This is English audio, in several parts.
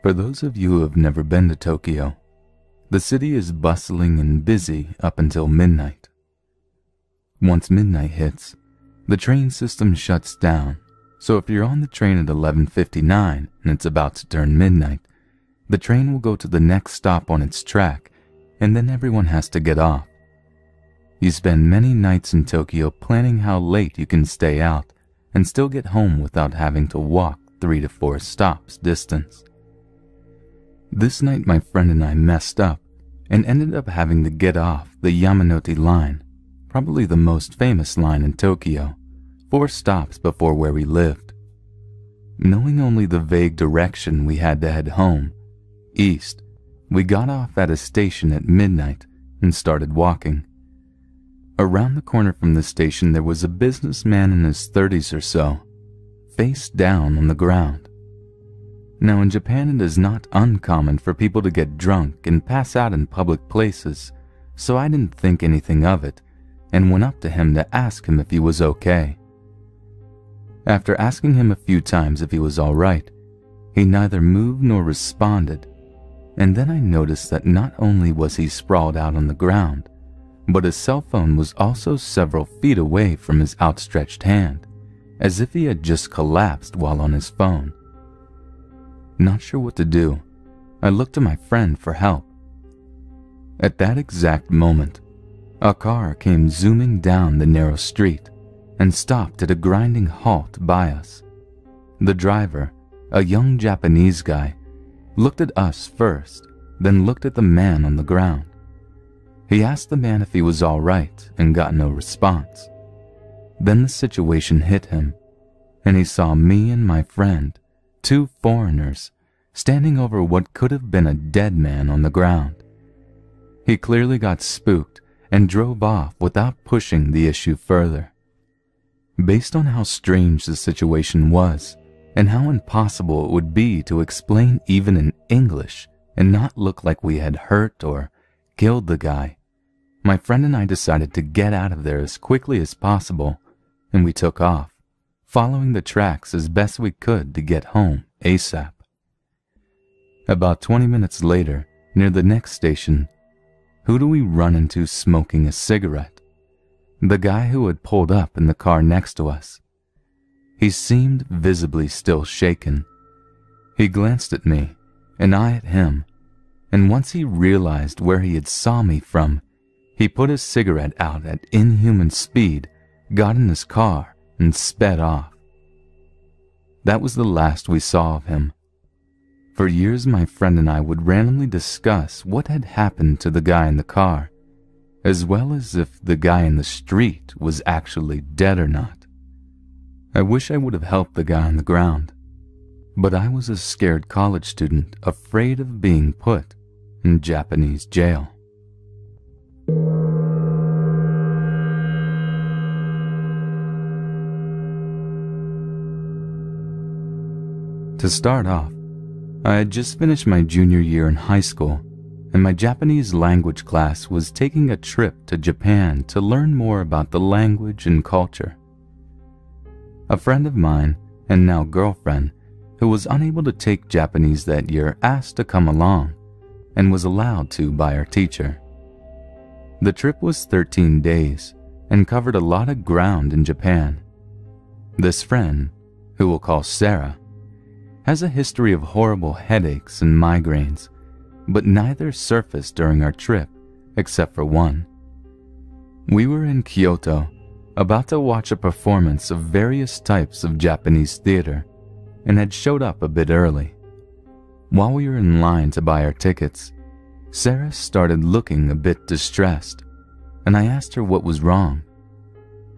For those of you who have never been to Tokyo, the city is bustling and busy up until midnight. Once midnight hits, the train system shuts down, so if you're on the train at 11:59 and it's about to turn midnight, the train will go to the next stop on its track, and then everyone has to get off. You spend many nights in Tokyo planning how late you can stay out and still get home without having to walk 3 to 4 stops distance. This night my friend and I messed up and ended up having to get off the Yamanote line, probably the most famous line in Tokyo, 4 stops before where we lived. Knowing only the vague direction we had to head home, east, we got off at a station at midnight and started walking. Around the corner from the station there was a businessman in his 30s or so, face down on the ground. Now in Japan it is not uncommon for people to get drunk and pass out in public places, so I didn't think anything of it and went up to him to ask him if he was okay. After asking him a few times if he was all right, he neither moved nor responded, and then I noticed that not only was he sprawled out on the ground, but his cell phone was also several feet away from his outstretched hand, as if he had just collapsed while on his phone. Not sure what to do, I looked to my friend for help. At that exact moment, a car came zooming down the narrow street and stopped at a grinding halt by us. The driver, a young Japanese guy, looked at us first, then looked at the man on the ground. He asked the man if he was all right and got no response. Then the situation hit him, and he saw me and my friend, 2 foreigners, standing over what could have been a dead man on the ground. He clearly got spooked and drove off without pushing the issue further. Based on how strange the situation was, and how impossible it would be to explain even in English and not look like we had hurt or killed the guy, my friend and I decided to get out of there as quickly as possible, and we took off, following the tracks as best we could to get home ASAP. About 20 minutes later, near the next station, who do we run into smoking a cigarette? The guy who had pulled up in the car next to us. He seemed visibly still shaken. He glanced at me, and I at him, and once he realized where he had saw me from, he put his cigarette out at inhuman speed, got in his car, and sped off. That was the last we saw of him. For years my friend and I would randomly discuss what had happened to the guy in the car, as well as if the guy in the street was actually dead or not. I wish I would have helped the guy on the ground, but I was a scared college student afraid of being put in Japanese jail. To start off, I had just finished my junior year in high school, and my Japanese language class was taking a trip to Japan to learn more about the language and culture. A friend of mine, and now girlfriend, who was unable to take Japanese that year asked to come along, and was allowed to by our teacher. The trip was 13 days, and covered a lot of ground in Japan. This friend, who we'll call Sarah, has a history of horrible headaches and migraines, but neither surfaced during our trip, except for one. We were in Kyoto, about to watch a performance of various types of Japanese theater, and had showed up a bit early. While we were in line to buy our tickets, Sarah started looking a bit distressed, and I asked her what was wrong.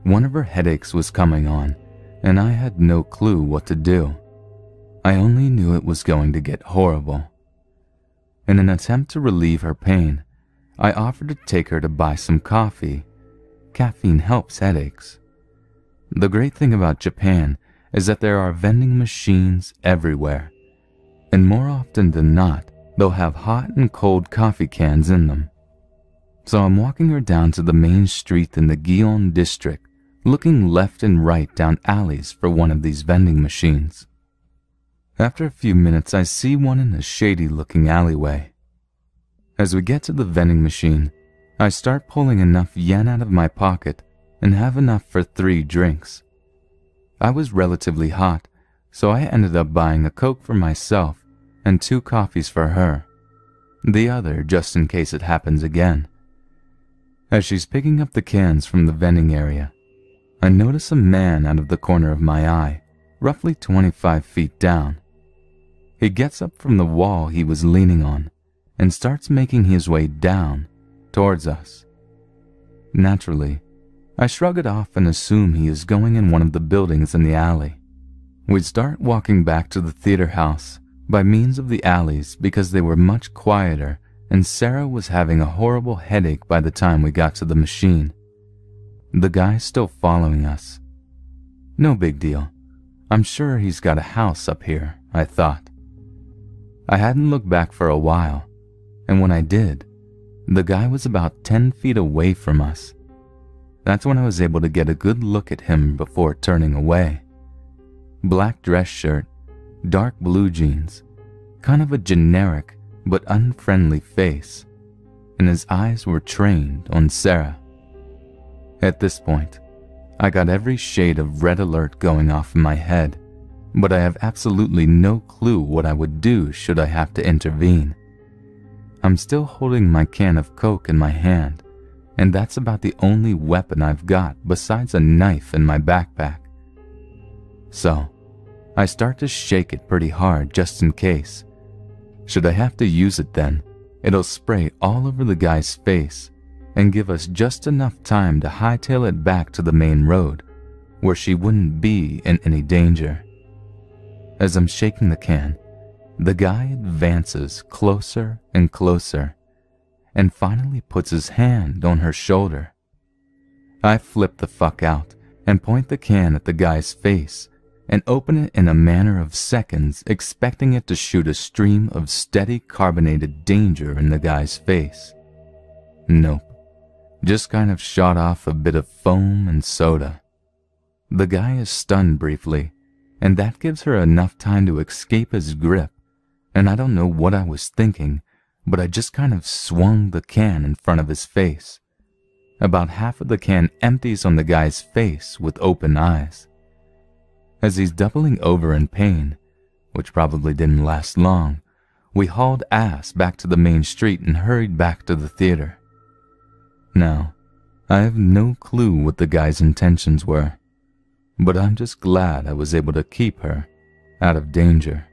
One of her headaches was coming on, and I had no clue what to do. I only knew it was going to get horrible. In an attempt to relieve her pain, I offered to take her to buy some coffee. Caffeine helps headaches. The great thing about Japan is that there are vending machines everywhere, and more often than not, they'll have hot and cold coffee cans in them. So I'm walking her down to the main street in the Gion district, looking left and right down alleys for one of these vending machines. After a few minutes, I see one in a shady-looking alleyway. As we get to the vending machine, I start pulling enough yen out of my pocket and have enough for 3 drinks. I was relatively hot, so I ended up buying a Coke for myself and 2 coffees for her, the other just in case it happens again. As she's picking up the cans from the vending area, I notice a man out of the corner of my eye, roughly 25 feet down. He gets up from the wall he was leaning on and starts making his way down towards us. Naturally, I shrug it off and assume he is going in one of the buildings in the alley. We start walking back to the theater house by means of the alleys because they were much quieter and Sarah was having a horrible headache by the time we got to the machine. The guy's still following us. No big deal. I'm sure he's got a house up here, I thought. I hadn't looked back for a while, and when I did, the guy was about 10 feet away from us. That's when I was able to get a good look at him before turning away. Black dress shirt, dark blue jeans, kind of a generic but unfriendly face, and his eyes were trained on Sarah. At this point, I got every shade of red alert going off in my head, but I have absolutely no clue what I would do should I have to intervene. I'm still holding my can of Coke in my hand, and that's about the only weapon I've got besides a knife in my backpack. So, I start to shake it pretty hard just in case. Should I have to use it then, it'll spray all over the guy's face and give us just enough time to hightail it back to the main road, where she wouldn't be in any danger. As I'm shaking the can, the guy advances closer and closer, and finally puts his hand on her shoulder. I flip the fuck out and point the can at the guy's face and open it in a matter of seconds, expecting it to shoot a stream of steady carbonated danger in the guy's face. Nope. Just kind of shot off a bit of foam and soda. The guy is stunned briefly, and that gives her enough time to escape his grip, and I don't know what I was thinking, but I just kind of swung the can in front of his face. About half of the can empties on the guy's face with open eyes. As he's doubling over in pain, which probably didn't last long, we hauled ass back to the main street and hurried back to the theater. Now, I have no clue what the guy's intentions were, but I'm just glad I was able to keep her out of danger.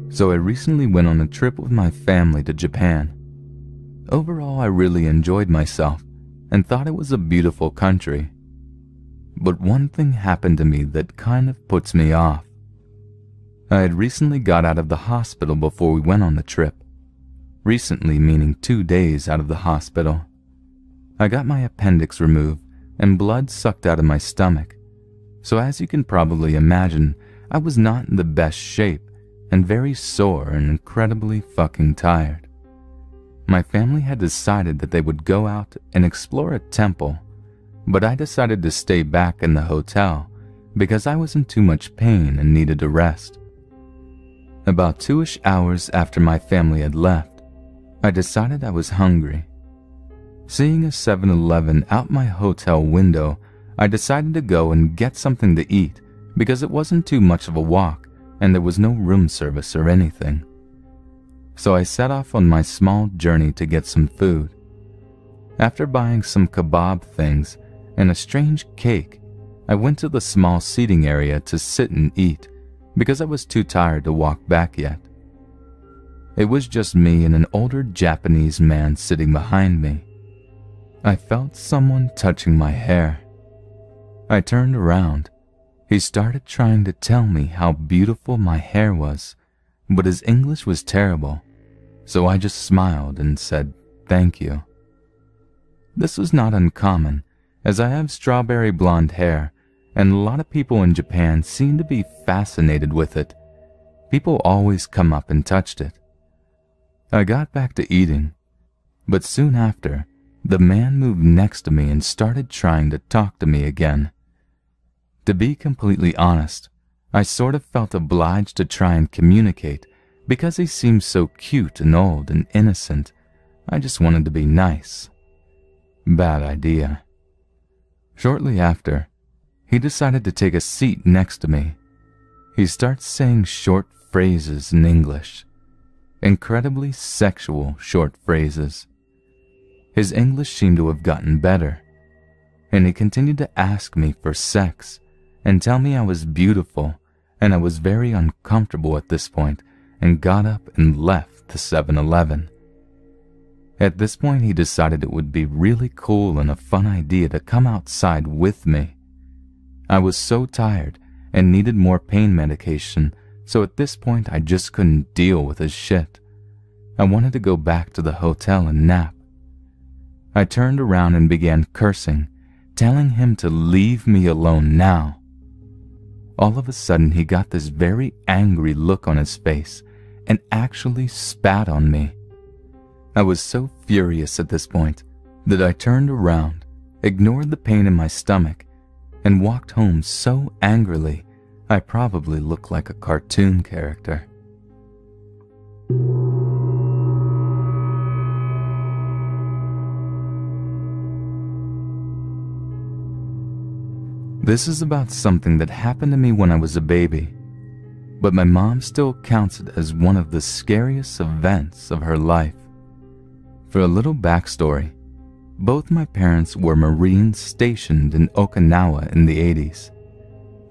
So I recently went on a trip with my family to Japan. Overall, I really enjoyed myself and thought it was a beautiful country. But one thing happened to me that kind of puts me off. I had recently got out of the hospital before we went on the trip. Recently meaning 2 days out of the hospital. I got my appendix removed and blood sucked out of my stomach. So as you can probably imagine, I was not in the best shape and very sore and incredibly fucking tired. My family had decided that they would go out and explore a temple, but I decided to stay back in the hotel because I was in too much pain and needed to rest. About 2-ish hours after my family had left, I decided I was hungry. Seeing a 7-Eleven out my hotel window, I decided to go and get something to eat because it wasn't too much of a walk and there was no room service or anything. So I set off on my small journey to get some food. After buying some kebab things and a strange cake, I went to the small seating area to sit and eat because I was too tired to walk back yet. It was just me and an older Japanese man sitting behind me. I felt someone touching my hair. I turned around. He started trying to tell me how beautiful my hair was, but his English was terrible, so I just smiled and said thank you. This was not uncommon, as I have strawberry blonde hair, and a lot of people in Japan seem to be fascinated with it. People always come up and touched it. I got back to eating. But soon after, the man moved next to me and started trying to talk to me again. To be completely honest, I sort of felt obliged to try and communicate because he seemed so cute and old and innocent. I just wanted to be nice. Bad idea. Shortly after, he decided to take a seat next to me. He starts saying short phrases in English. Incredibly sexual short phrases. His English seemed to have gotten better, and he continued to ask me for sex and tell me I was beautiful, and I was very uncomfortable at this point and got up and left the 7-Eleven. At this point, he decided it would be really cool and a fun idea to come outside with me. I was so tired and needed more pain medication, so at this point I just couldn't deal with his shit. I wanted to go back to the hotel and nap. I turned around and began cursing, telling him to leave me alone now. All of a sudden, he got this very angry look on his face and actually spat on me. I was so furious at this point that I turned around, ignored the pain in my stomach, and walked home so angrily I probably looked like a cartoon character. This is about something that happened to me when I was a baby, but my mom still counts it as one of the scariest events of her life. For a little backstory, both my parents were Marines stationed in Okinawa in the 80s.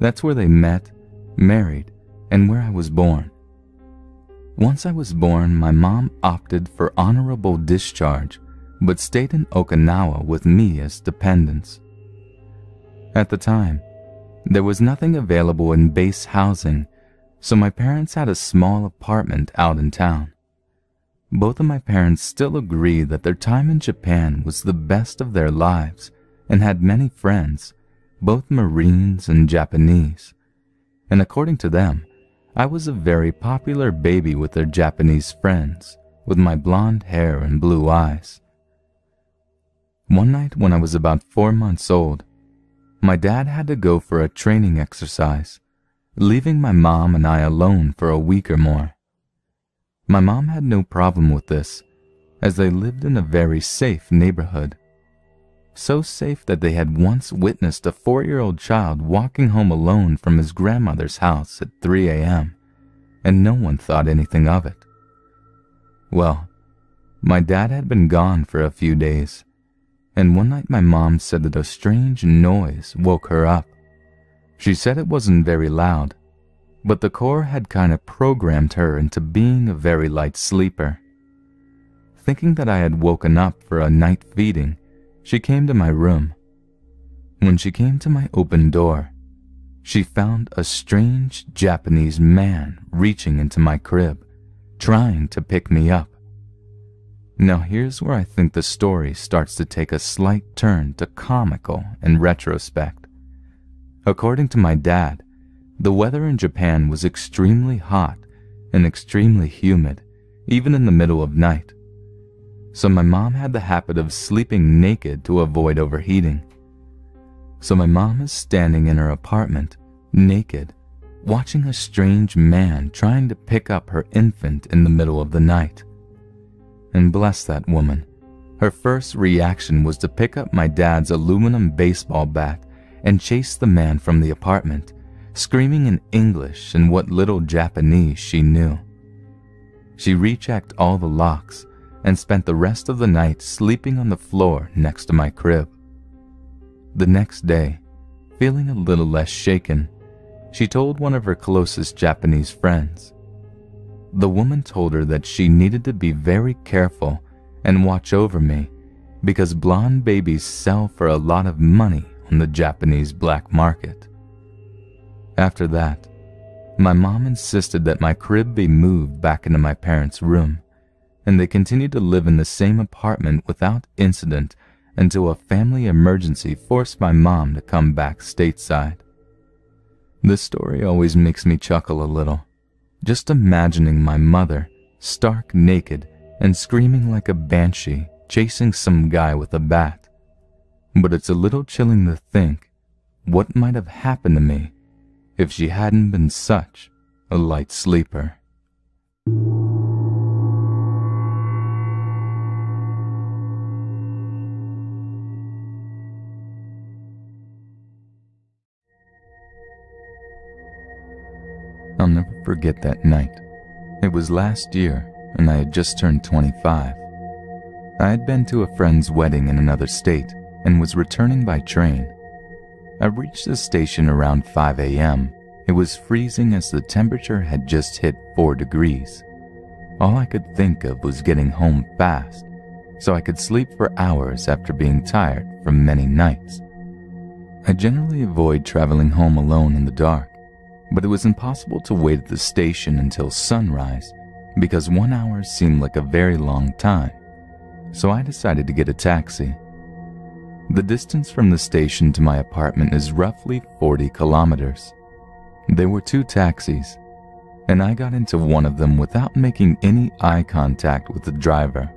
That's where they met, married, and where I was born. Once I was born, my mom opted for honorable discharge, but stayed in Okinawa with me as dependents. At the time, there was nothing available in base housing, so my parents had a small apartment out in town. Both of my parents still agreed that their time in Japan was the best of their lives and had many friends, both Marines and Japanese. And according to them, I was a very popular baby with their Japanese friends, with my blonde hair and blue eyes. One night when I was about 4 months old, my dad had to go for a training exercise, leaving my mom and I alone for a week or more. My mom had no problem with this, as they lived in a very safe neighborhood. So safe that they had once witnessed a 4-year-old child walking home alone from his grandmother's house at 3 a.m., and no one thought anything of it. Well, my dad had been gone for a few days, and one night my mom said that a strange noise woke her up. She said it wasn't very loud, but the Corps had kind of programmed her into being a very light sleeper. Thinking that I had woken up for a night feeding, she came to my room. When she came to my open door, she found a strange Japanese man reaching into my crib, trying to pick me up. Now here's where I think the story starts to take a slight turn to comical in retrospect. According to my dad, the weather in Japan was extremely hot and extremely humid, even in the middle of night. So my mom had the habit of sleeping naked to avoid overheating. So my mom is standing in her apartment, naked, watching a strange man trying to pick up her infant in the middle of the night. And bless that woman, her first reaction was to pick up my dad's aluminum baseball bat and chase the man from the apartment, screaming in English and what little Japanese she knew. She rechecked all the locks and spent the rest of the night sleeping on the floor next to my crib. The next day, feeling a little less shaken, she told one of her closest Japanese friends. The woman told her that she needed to be very careful and watch over me because blonde babies sell for a lot of money on the Japanese black market. After that, my mom insisted that my crib be moved back into my parents' room, and they continued to live in the same apartment without incident until a family emergency forced my mom to come back stateside. This story always makes me chuckle a little, just imagining my mother, stark naked and screaming like a banshee chasing some guy with a bat. But it's a little chilling to think what might have happened to me if she hadn't been such a light sleeper. I'll never forget that night. It was last year, and I had just turned 25. I had been to a friend's wedding in another state and was returning by train. I reached the station around 5 a.m. It was freezing as the temperature had just hit 4 degrees. All I could think of was getting home fast, so I could sleep for hours after being tired from many nights. I generally avoid traveling home alone in the dark, but it was impossible to wait at the station until sunrise because 1 hour seemed like a very long time, so I decided to get a taxi. The distance from the station to my apartment is roughly 40 kilometers. There were 2 taxis, and I got into one of them without making any eye contact with the driver.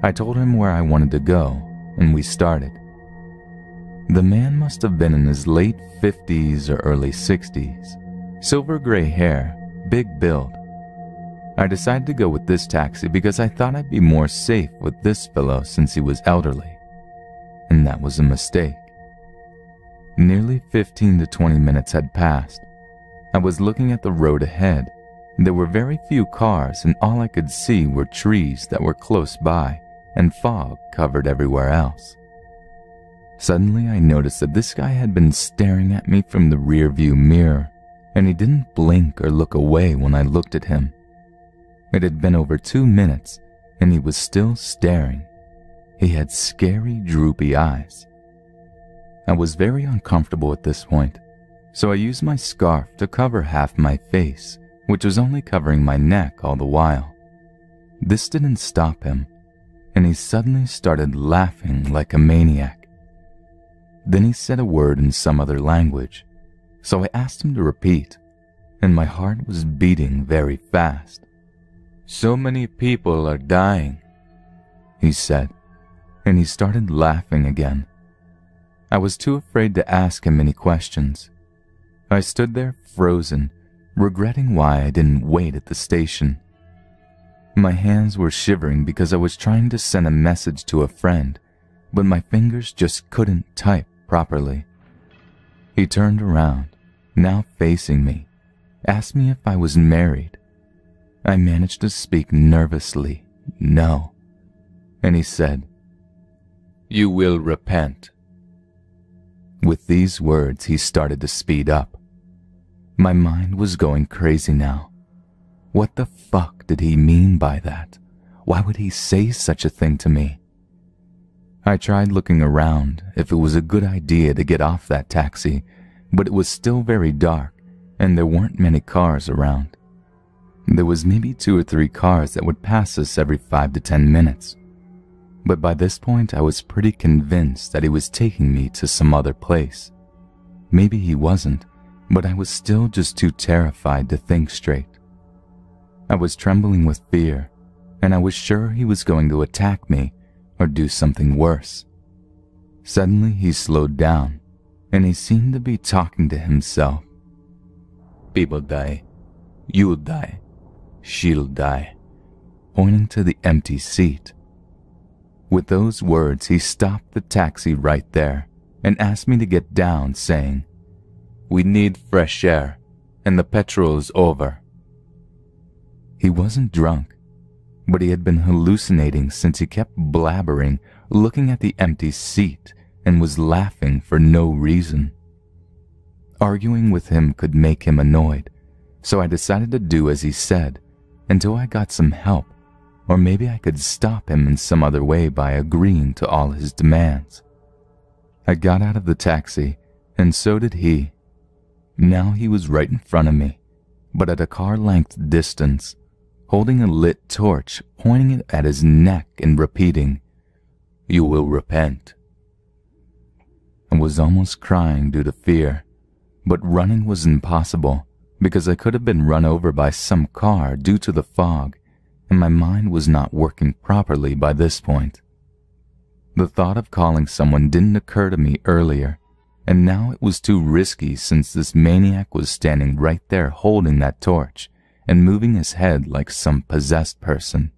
I told him where I wanted to go, and we started. The man must have been in his late 50s or early 60s. Silver gray hair, big build. I decided to go with this taxi because I thought I'd be more safe with this fellow since he was elderly. And that was a mistake. Nearly 15 to 20 minutes had passed. I was looking at the road ahead. There were very few cars and all I could see were trees that were close by and fog covered everywhere else. Suddenly I noticed that this guy had been staring at me from the rearview mirror, and he didn't blink or look away when I looked at him. It had been over 2 minutes, and he was still staring. He had scary, droopy eyes. I was very uncomfortable at this point, so I used my scarf to cover half my face, which was only covering my neck all the while. This didn't stop him, and he suddenly started laughing like a maniac. Then he said a word in some other language, so I asked him to repeat, and my heart was beating very fast. "So many people are dying," he said, and he started laughing again. I was too afraid to ask him any questions. I stood there frozen, regretting why I didn't wait at the station. My hands were shivering because I was trying to send a message to a friend, but my fingers just couldn't type properly. He turned around, now facing me, asked me if I was married. I managed to speak nervously, "No," and he said, "You will repent." With these words, he started to speed up. My mind was going crazy now. What the fuck did he mean by that? Why would he say such a thing to me? I tried looking around if it was a good idea to get off that taxi, but it was still very dark and there weren't many cars around. There was maybe 2 or 3 cars that would pass us every 5 to 10 minutes. But by this point I was pretty convinced that he was taking me to some other place. Maybe he wasn't, but I was still just too terrified to think straight. I was trembling with fear, and I was sure he was going to attack me or do something worse. Suddenly he slowed down, and he seemed to be talking to himself. "People die. You'll die. She'll die," pointing to the empty seat. With those words, he stopped the taxi right there and asked me to get down, saying, "We need fresh air, and the petrol's over." He wasn't drunk, but he had been hallucinating since he kept blabbering, looking at the empty seat, and was laughing for no reason. Arguing with him could make him annoyed, so I decided to do as he said until I got some help, or maybe I could stop him in some other way by agreeing to all his demands. I got out of the taxi, and so did he. Now he was right in front of me, but at a car-length distance, holding a lit torch, pointing it at his neck and repeating, "You will repent." I was almost crying due to fear, but running was impossible because I could have been run over by some car due to the fog, and my mind was not working properly by this point. The thought of calling someone didn't occur to me earlier, and now it was too risky since this maniac was standing right there holding that torch and moving his head like some possessed person.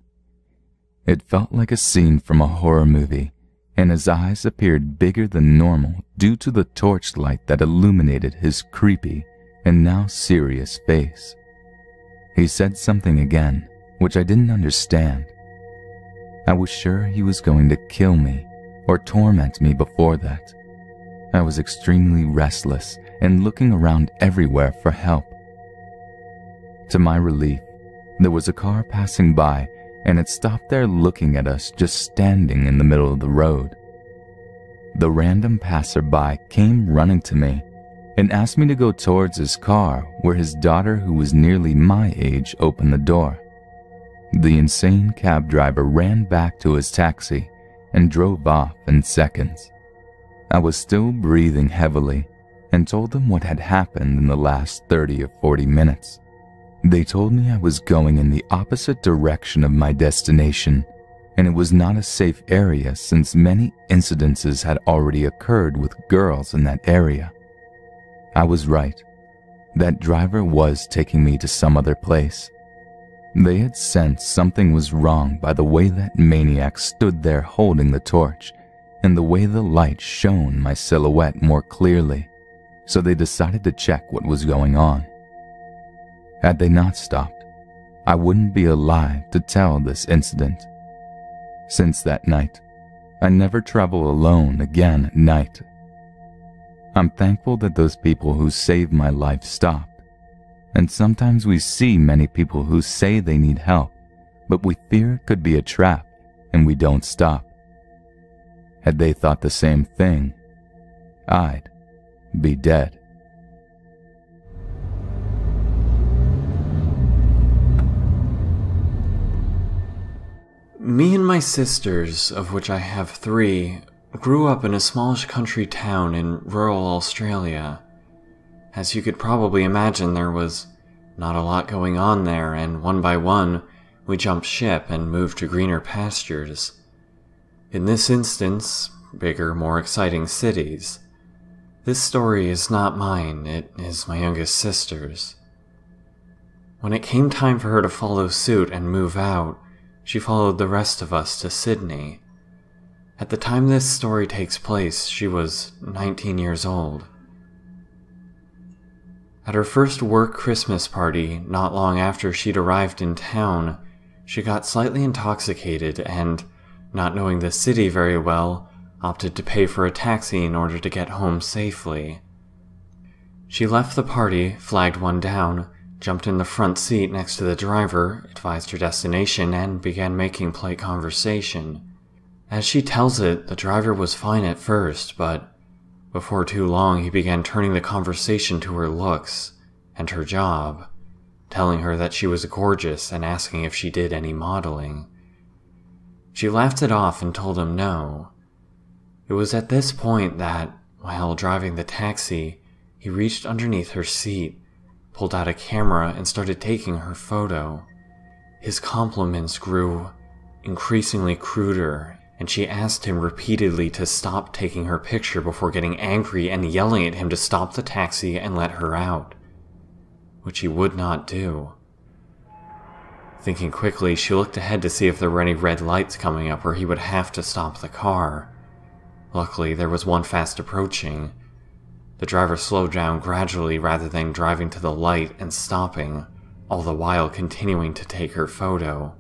It felt like a scene from a horror movie, and his eyes appeared bigger than normal due to the torchlight that illuminated his creepy and now serious face. He said something again, which I didn't understand. I was sure he was going to kill me or torment me before that. I was extremely restless and looking around everywhere for help. To my relief, there was a car passing by and it stopped there looking at us just standing in the middle of the road. The random passerby came running to me and asked me to go towards his car where his daughter, who was nearly my age, opened the door. The insane cab driver ran back to his taxi and drove off in seconds. I was still breathing heavily and told them what had happened in the last 30 or 40 minutes. They told me I was going in the opposite direction of my destination, and it was not a safe area since many incidences had already occurred with girls in that area. I was right. That driver was taking me to some other place. They had sensed something was wrong by the way that maniac stood there holding the torch and the way the light shone my silhouette more clearly, so they decided to check what was going on. Had they not stopped, I wouldn't be alive to tell this incident. Since that night, I never travel alone again at night. I'm thankful that those people who saved my life stopped, and sometimes we see many people who say they need help, but we fear it could be a trap and we don't stop. Had they thought the same thing, I'd be dead. Me and my sisters, of which I have 3, grew up in a smallish country town in rural Australia. As you could probably imagine, there was not a lot going on there, and one by one, we jumped ship and moved to greener pastures. In this instance, bigger, more exciting cities. This story is not mine, it is my youngest sister's. When it came time for her to follow suit and move out, she followed the rest of us to Sydney. At the time this story takes place, she was 19 years old. At her first work Christmas party, not long after she'd arrived in town, she got slightly intoxicated and, not knowing the city very well, opted to pay for a taxi in order to get home safely. She left the party, flagged one down, jumped in the front seat next to the driver, advised her destination, and began making polite conversation. As she tells it, the driver was fine at first, but before too long he began turning the conversation to her looks and her job, telling her that she was gorgeous and asking if she did any modeling. She laughed it off and told him no. It was at this point that, while driving the taxi, he reached underneath her seat, pulled out a camera, and started taking her photo. His compliments grew increasingly cruder, and she asked him repeatedly to stop taking her picture before getting angry and yelling at him to stop the taxi and let her out, which he would not do. Thinking quickly, she looked ahead to see if there were any red lights coming up where he would have to stop the car. Luckily, there was one fast approaching. The driver slowed down gradually rather than driving to the light and stopping, all the while continuing to take her photo.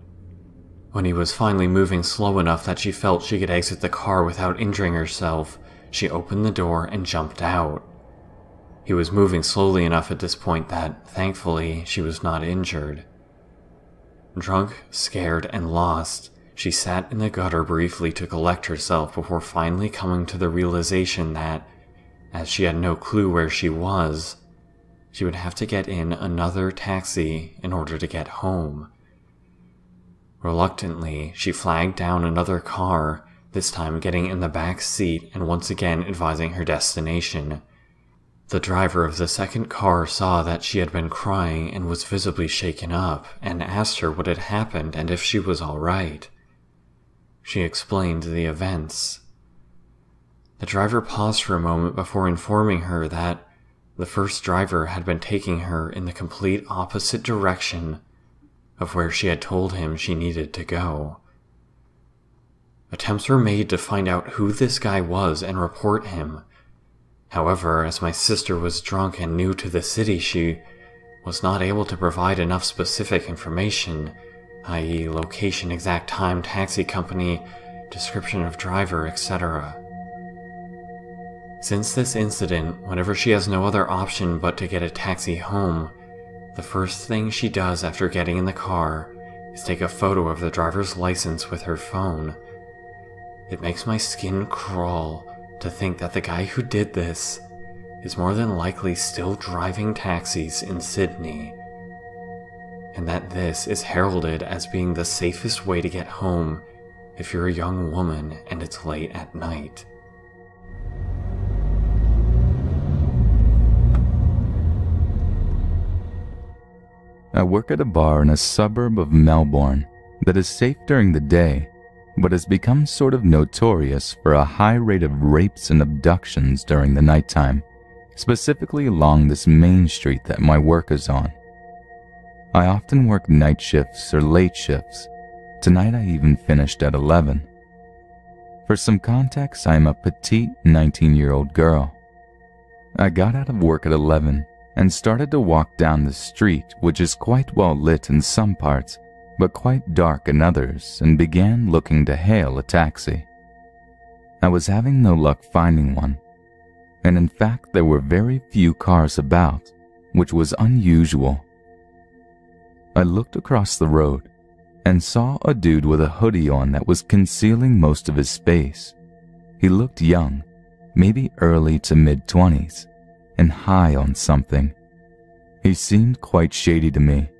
When he was finally moving slow enough that she felt she could exit the car without injuring herself, she opened the door and jumped out. He was moving slowly enough at this point that, thankfully, she was not injured. Drunk, scared, and lost, she sat in the gutter briefly to collect herself before finally coming to the realization that, as she had no clue where she was, she would have to get in another taxi in order to get home. Reluctantly, she flagged down another car, this time getting in the back seat and once again advising her destination. The driver of the second car saw that she had been crying and was visibly shaken up, and asked her what had happened and if she was all right. She explained the events. The driver paused for a moment before informing her that the first driver had been taking her in the complete opposite direction of where she had told him she needed to go. Attempts were made to find out who this guy was and report him. However, as my sister was drunk and new to the city, she was not able to provide enough specific information, i.e. location, exact time, taxi company, description of driver, etc. Since this incident, whenever she has no other option but to get a taxi home, the first thing she does after getting in the car is take a photo of the driver's license with her phone. It makes my skin crawl to think that the guy who did this is more than likely still driving taxis in Sydney, and that this is heralded as being the safest way to get home if you're a young woman and it's late at night. I work at a bar in a suburb of Melbourne that is safe during the day, but has become sort of notorious for a high rate of rapes and abductions during the nighttime, specifically along this main street that my work is on. I often work night shifts or late shifts. Tonight I even finished at 11. For some context, I am a petite 19-year-old girl. I got out of work at 11 and started to walk down the street, which is quite well lit in some parts, but quite dark in others, and began looking to hail a taxi. I was having no luck finding one, and in fact there were very few cars about, which was unusual. I looked across the road and saw a dude with a hoodie on that was concealing most of his face. He looked young, maybe early to mid-20s, and high on something. He seemed quite shady to me,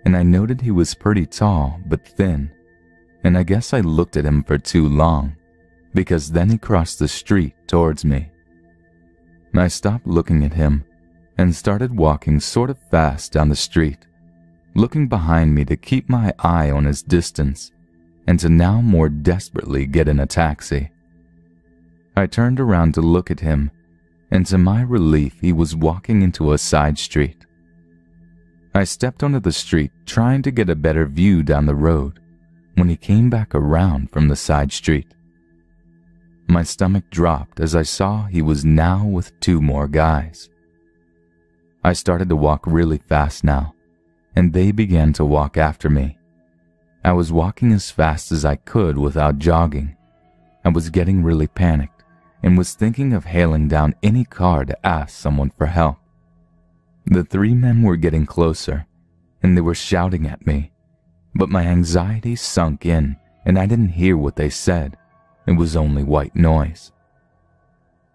and I noted he was pretty tall but thin, and I guess I looked at him for too long, because then he crossed the street towards me. I stopped looking at him and started walking sort of fast down the street, looking behind me to keep my eye on his distance and to now more desperately get in a taxi. I turned around to look at him, and to my relief he was walking into a side street. I stepped onto the street trying to get a better view down the road when he came back around from the side street. My stomach dropped as I saw he was now with two more guys. I started to walk really fast now, and they began to walk after me. I was walking as fast as I could without jogging. I was getting really panicked and was thinking of hailing down any car to ask someone for help. The three men were getting closer, and they were shouting at me, but my anxiety sunk in and I didn't hear what they said. It was only white noise.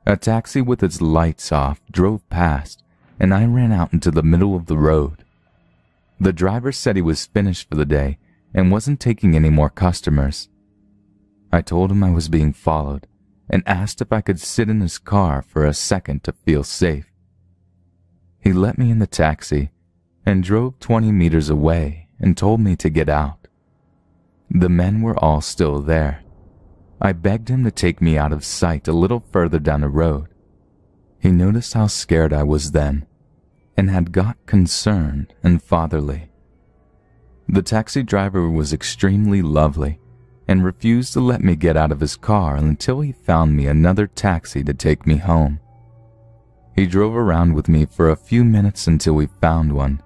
A taxi with its lights off drove past, and I ran out into the middle of the road. The driver said he was finished for the day and wasn't taking any more customers. I told him I was being followed and asked if I could sit in his car for a second to feel safe. He let me in the taxi and drove 20 meters away and told me to get out. The men were all still there. I begged him to take me out of sight a little further down the road. He noticed how scared I was then and had got concerned and fatherly. The taxi driver was extremely lovely and refused to let me get out of his car until he found me another taxi to take me home. He drove around with me for a few minutes until we found one.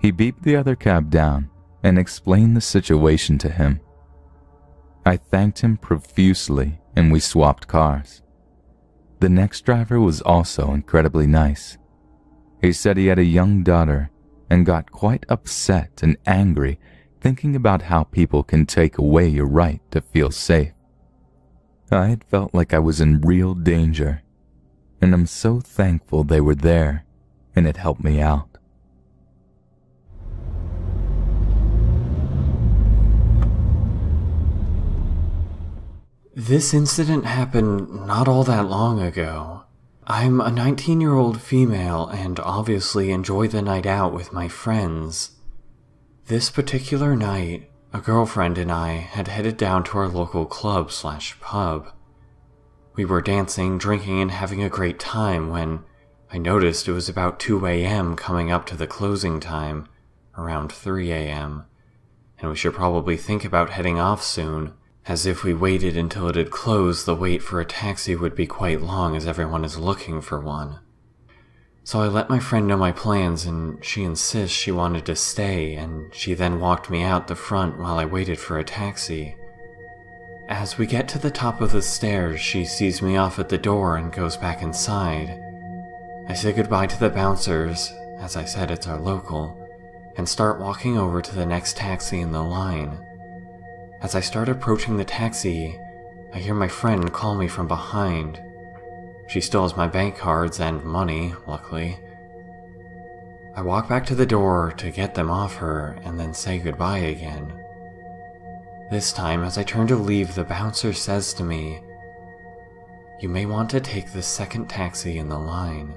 He beeped the other cab down and explained the situation to him. I thanked him profusely and we swapped cars. The next driver was also incredibly nice. He said he had a young daughter and got quite upset and angry thinking about how people can take away your right to feel safe. I had felt like I was in real danger, and I'm so thankful they were there and it helped me out. This incident happened not all that long ago. I'm a 19-year-old female and obviously enjoy the night out with my friends. This particular night, a girlfriend and I had headed down to our local club/pub. We were dancing, drinking, and having a great time when I noticed it was about 2 a.m. coming up to the closing time, around 3 a.m., and we should probably think about heading off soon, as if we waited until it had closed, the wait for a taxi would be quite long as everyone is looking for one. So I let my friend know my plans, and she insists she wanted to stay, and she then walked me out the front while I waited for a taxi. As we get to the top of the stairs, she sees me off at the door and goes back inside. I say goodbye to the bouncers, as I said it's our local, and start walking over to the next taxi in the line. As I start approaching the taxi, I hear my friend call me from behind. She still has my bank cards and money, luckily. I walk back to the door to get them off her and then say goodbye again. This time, as I turn to leave, the bouncer says to me, "You may want to take the second taxi in the line."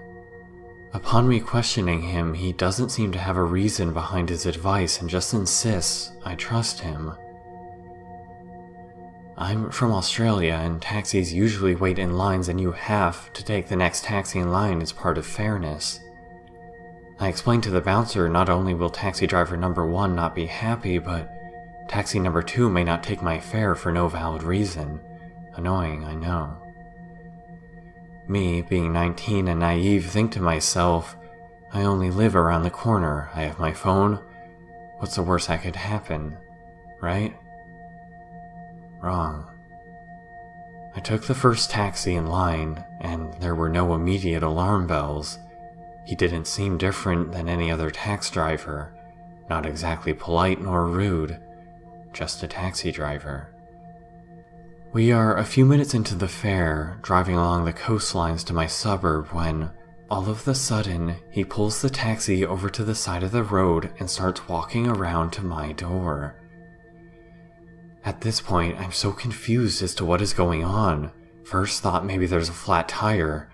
Upon me questioning him, he doesn't seem to have a reason behind his advice and just insists I trust him. I'm from Australia, and taxis usually wait in lines, and you have to take the next taxi in line as part of fairness. I explained to the bouncer not only will taxi driver number 1 not be happy, but taxi number 2 may not take my fare for no valid reason. Annoying, I know. Me, being 19 and naive, think to myself, I only live around the corner, I have my phone, what's the worst that could happen, right? Wrong. I took the first taxi in line, and there were no immediate alarm bells. He didn't seem different than any other taxi driver, not exactly polite nor rude, just a taxi driver. We are a few minutes into the fare, driving along the coastlines to my suburb when, all of a sudden, he pulls the taxi over to the side of the road and starts walking around to my door. At this point, I'm so confused as to what is going on. First thought maybe there's a flat tire,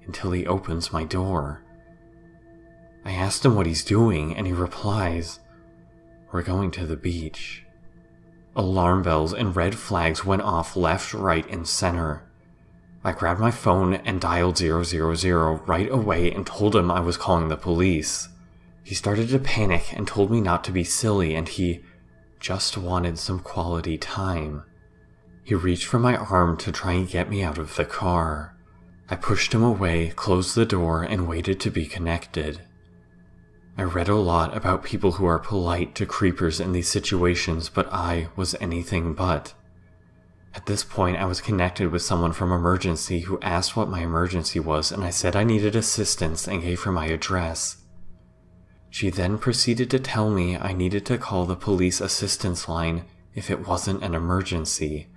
until he opens my door. I asked him what he's doing, and he replies, "We're going to the beach." Alarm bells and red flags went off left, right, and center. I grabbed my phone and dialed 000 right away and told him I was calling the police. He started to panic and told me not to be silly, and he just wanted some quality time. He reached for my arm to try and get me out of the car. I pushed him away, closed the door, and waited to be connected. I read a lot about people who are polite to creepers in these situations, but I was anything but. At this point, I was connected with someone from emergency who asked what my emergency was, and I said I needed assistance and gave her my address. She then proceeded to tell me I needed to call the police assistance line if it wasn't an emergency.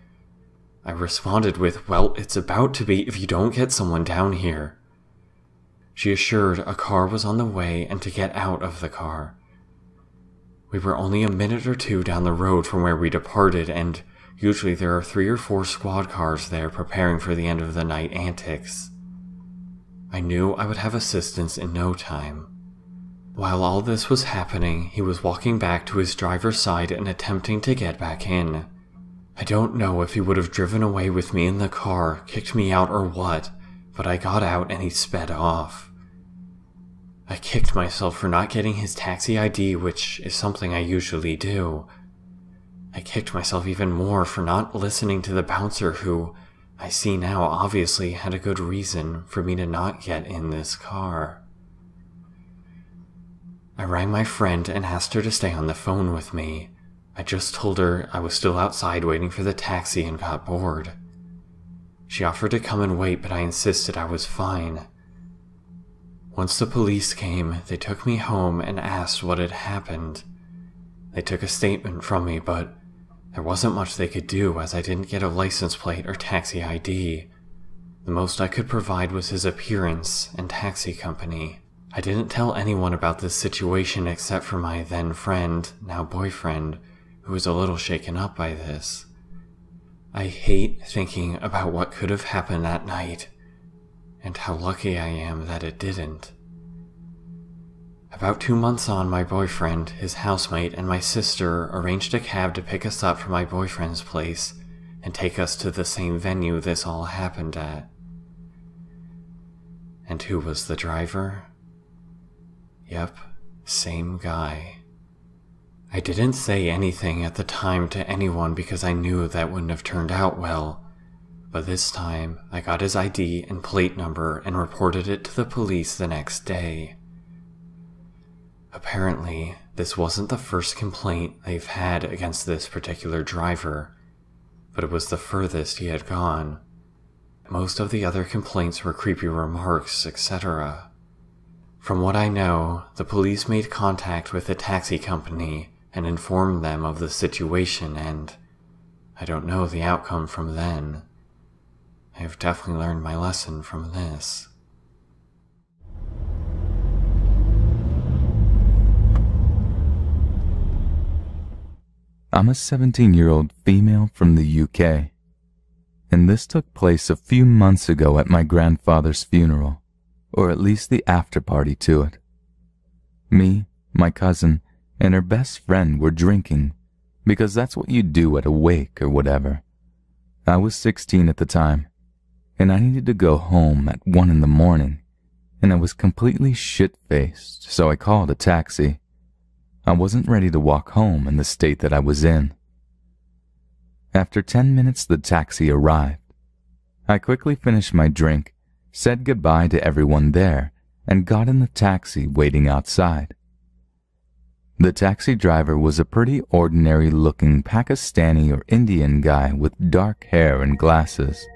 I responded with, "Well, it's about to be if you don't get someone down here." She assured a car was on the way and to get out of the car. We were only a minute or two down the road from where we departed, and usually there are 3 or 4 squad cars there preparing for the end of the night antics. I knew I would have assistance in no time. While all this was happening, he was walking back to his driver's side and attempting to get back in. I don't know if he would have driven away with me in the car, kicked me out, or what, but I got out and he sped off. I kicked myself for not getting his taxi ID, which is something I usually do. I kicked myself even more for not listening to the bouncer who, I see now, obviously had a good reason for me to not get in this car. I rang my friend and asked her to stay on the phone with me. I just told her I was still outside waiting for the taxi and got bored. She offered to come and wait, but I insisted I was fine. Once the police came, they took me home and asked what had happened. They took a statement from me, but there wasn't much they could do as I didn't get a license plate or taxi ID. The most I could provide was his appearance and taxi company. I didn't tell anyone about this situation except for my then friend, now boyfriend, who was a little shaken up by this. I hate thinking about what could have happened that night, and how lucky I am that it didn't. About 2 months on, my boyfriend, his housemate, and my sister arranged a cab to pick us up from my boyfriend's place, and take us to the same venue this all happened at. And who was the driver? Yep, same guy. I didn't say anything at the time to anyone because I knew that wouldn't have turned out well, but this time I got his ID and plate number and reported it to the police the next day. Apparently, this wasn't the first complaint they've had against this particular driver, but it was the furthest he had gone. Most of the other complaints were creepy remarks, etc. From what I know, the police made contact with the taxi company and informed them of the situation, and I don't know the outcome from then. I have definitely learned my lesson from this. I'm a 17-year-old female from the UK, and this took place a few months ago at my grandfather's funeral, or at least the after-party to it. Me, my cousin, and her best friend were drinking, because that's what you do at a wake or whatever. I was 16 at the time, and I needed to go home at 1 in the morning, and I was completely shit-faced, so I called a taxi. I wasn't ready to walk home in the state that I was in. After 10 minutes, the taxi arrived. I quickly finished my drink, said goodbye to everyone there, and got in the taxi waiting outside. The taxi driver was a pretty ordinary-looking Pakistani or Indian guy with dark hair and glasses.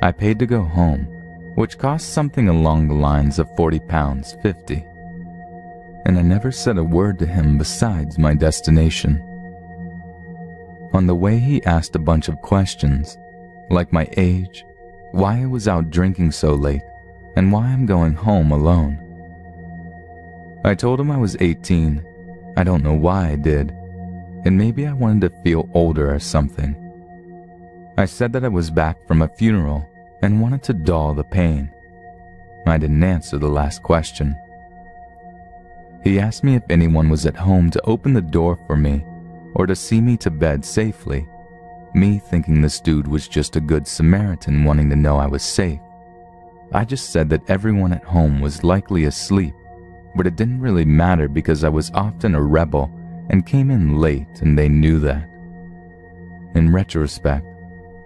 I paid to go home, which cost something along the lines of £40.50. And I never said a word to him besides my destination. On the way, he asked a bunch of questions, like my age, why I was out drinking so late, and why I'm going home alone. I told him I was 18. I don't know why I did, and maybe I wanted to feel older or something. I said that I was back from a funeral and wanted to dull the pain. I didn't answer the last question. He asked me if anyone was at home to open the door for me or to see me to bed safely, me thinking this dude was just a good Samaritan wanting to know I was safe. I just said that everyone at home was likely asleep, but it didn't really matter because I was often a rebel and came in late and they knew that. In retrospect,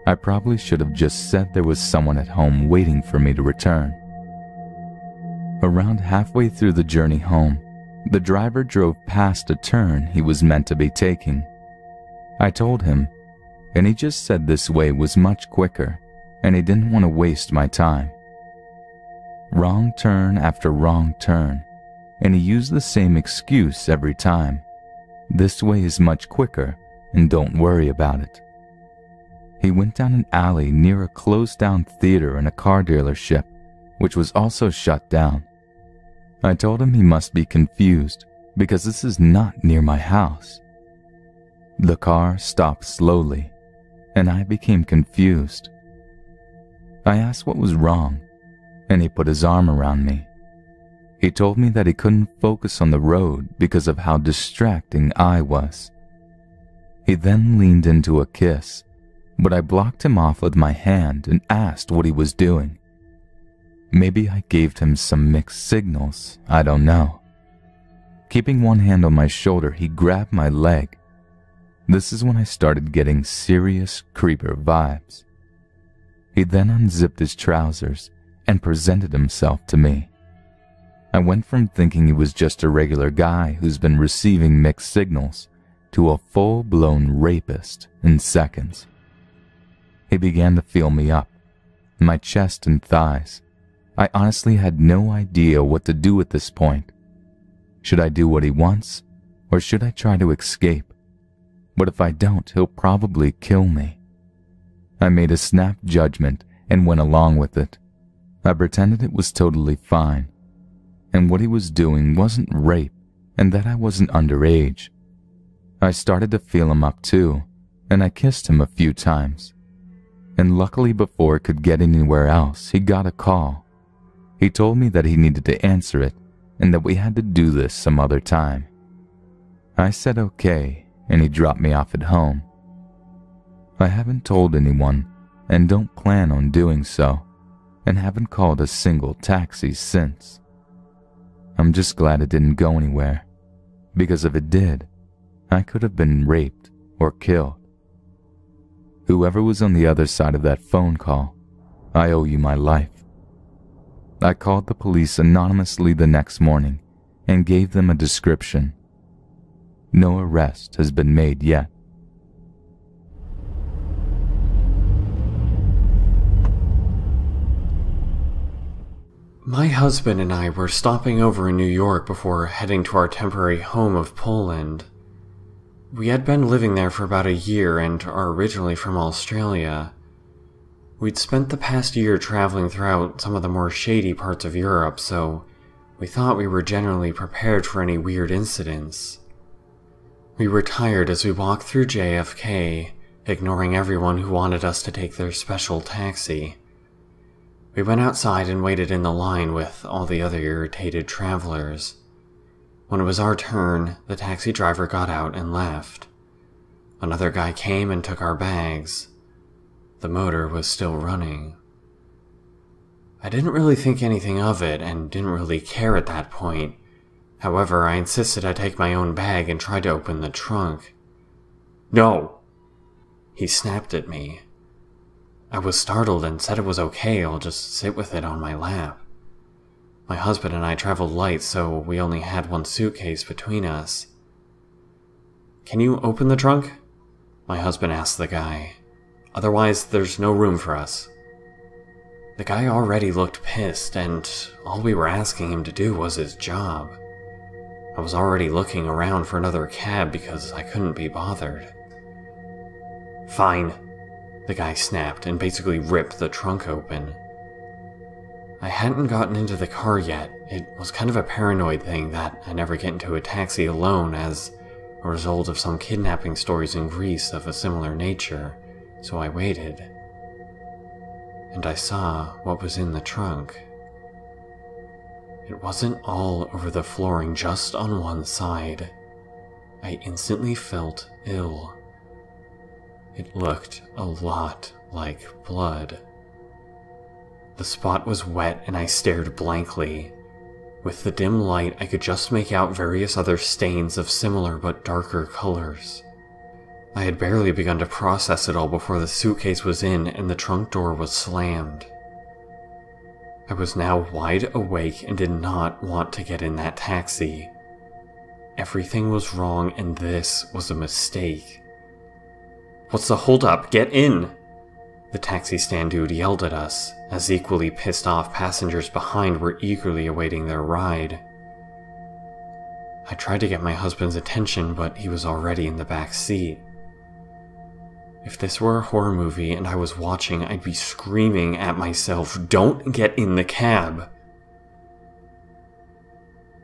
I probably should have just said there was someone at home waiting for me to return. Around halfway through the journey home, the driver drove past a turn he was meant to be taking. I told him, and he just said this way was much quicker, and he didn't want to waste my time. Wrong turn after wrong turn, and he used the same excuse every time. This way is much quicker, and don't worry about it. He went down an alley near a closed-down theater and a car dealership, which was also shut down. I told him he must be confused because this is not near my house. The car stopped slowly, and I became confused. I asked what was wrong, and he put his arm around me. He told me that he couldn't focus on the road because of how distracting I was. He then leaned into a kiss, but I blocked him off with my hand and asked what he was doing. Maybe I gave him some mixed signals, I don't know. Keeping one hand on my shoulder, he grabbed my leg. This is when I started getting serious creeper vibes. He then unzipped his trousers and presented himself to me. I went from thinking he was just a regular guy who's been receiving mixed signals to a full-blown rapist in seconds. He began to feel me up, my chest and thighs. I honestly had no idea what to do at this point. Should I do what he wants, or should I try to escape? But if I don't, he'll probably kill me. I made a snap judgment and went along with it. I pretended it was totally fine, and what he was doing wasn't rape, and that I wasn't underage. I started to feel him up too, and I kissed him a few times. And luckily, before it could get anywhere else, he got a call. He told me that he needed to answer it and that we had to do this some other time. I said okay, and he dropped me off at home. I haven't told anyone and don't plan on doing so, and haven't called a single taxi since. I'm just glad it didn't go anywhere, because if it did, I could have been raped or killed. Whoever was on the other side of that phone call, I owe you my life. I called the police anonymously the next morning and gave them a description. No arrest has been made yet. My husband and I were stopping over in New York before heading to our temporary home of Poland. We had been living there for about a year and are originally from Australia. We'd spent the past year traveling throughout some of the more shady parts of Europe, so we thought we were generally prepared for any weird incidents. We were tired as we walked through JFK, ignoring everyone who wanted us to take their special taxi. We went outside and waited in the line with all the other irritated travelers. When it was our turn, the taxi driver got out and left. Another guy came and took our bags. The motor was still running. I didn't really think anything of it and didn't really care at that point. However, I insisted I take my own bag and tried to open the trunk. "No!" He snapped at me. I was startled and said it was okay, I'll just sit with it on my lap. My husband and I traveled light, so we only had one suitcase between us. "Can you open the trunk?" my husband asked the guy. "Otherwise, there's no room for us." The guy already looked pissed, and all we were asking him to do was his job. I was already looking around for another cab because I couldn't be bothered. "Fine," the guy snapped and basically ripped the trunk open. I hadn't gotten into the car yet. It was kind of a paranoid thing that I never get into a taxi alone as a result of some kidnapping stories in Greece of a similar nature, so I waited. And I saw what was in the trunk. It wasn't all over the flooring, just on one side. I instantly felt ill. It looked a lot like blood. The spot was wet and I stared blankly. With the dim light, I could just make out various other stains of similar but darker colors. I had barely begun to process it all before the suitcase was in and the trunk door was slammed. I was now wide awake and did not want to get in that taxi. Everything was wrong and this was a mistake. "What's the holdup? Get in!" The taxi stand dude yelled at us, as equally pissed off passengers behind were eagerly awaiting their ride. I tried to get my husband's attention, but he was already in the back seat. If this were a horror movie and I was watching, I'd be screaming at myself, "Don't get in the cab!"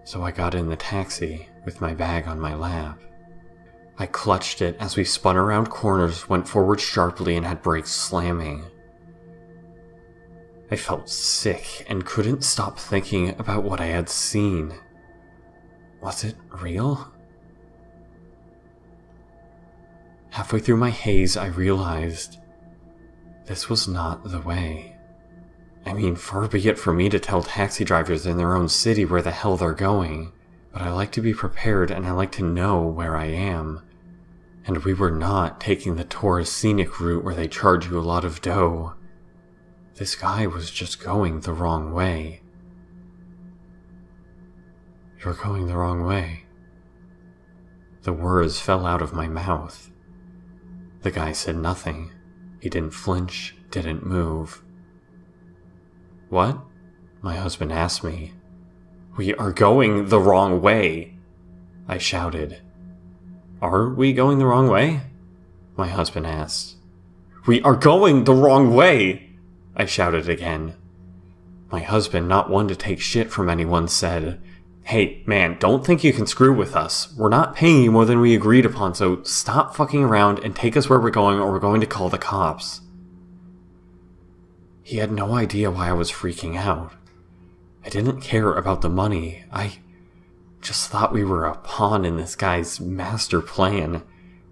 So I got in the taxi with my bag on my lap. I clutched it as we spun around corners, went forward sharply, and had brakes slamming. I felt sick and couldn't stop thinking about what I had seen. Was it real? Halfway through my haze, I realized this was not the way. I mean, far be it for me to tell taxi drivers in their own city where the hell they're going, but I like to be prepared and I like to know where I am. And we were not taking the tourist scenic route where they charge you a lot of dough. This guy was just going the wrong way. "You're going the wrong way." The words fell out of my mouth. The guy said nothing. He didn't flinch, didn't move. "What?" my husband asked me. "We are going the wrong way," I shouted. "Are we going the wrong way?" my husband asked. "We are going the wrong way!" I shouted again. My husband, not one to take shit from anyone, said, "Hey, man, don't think you can screw with us. We're not paying you more than we agreed upon, so stop fucking around and take us where we're going or we're going to call the cops." He had no idea why I was freaking out. I didn't care about the money. I just thought we were a pawn in this guy's master plan.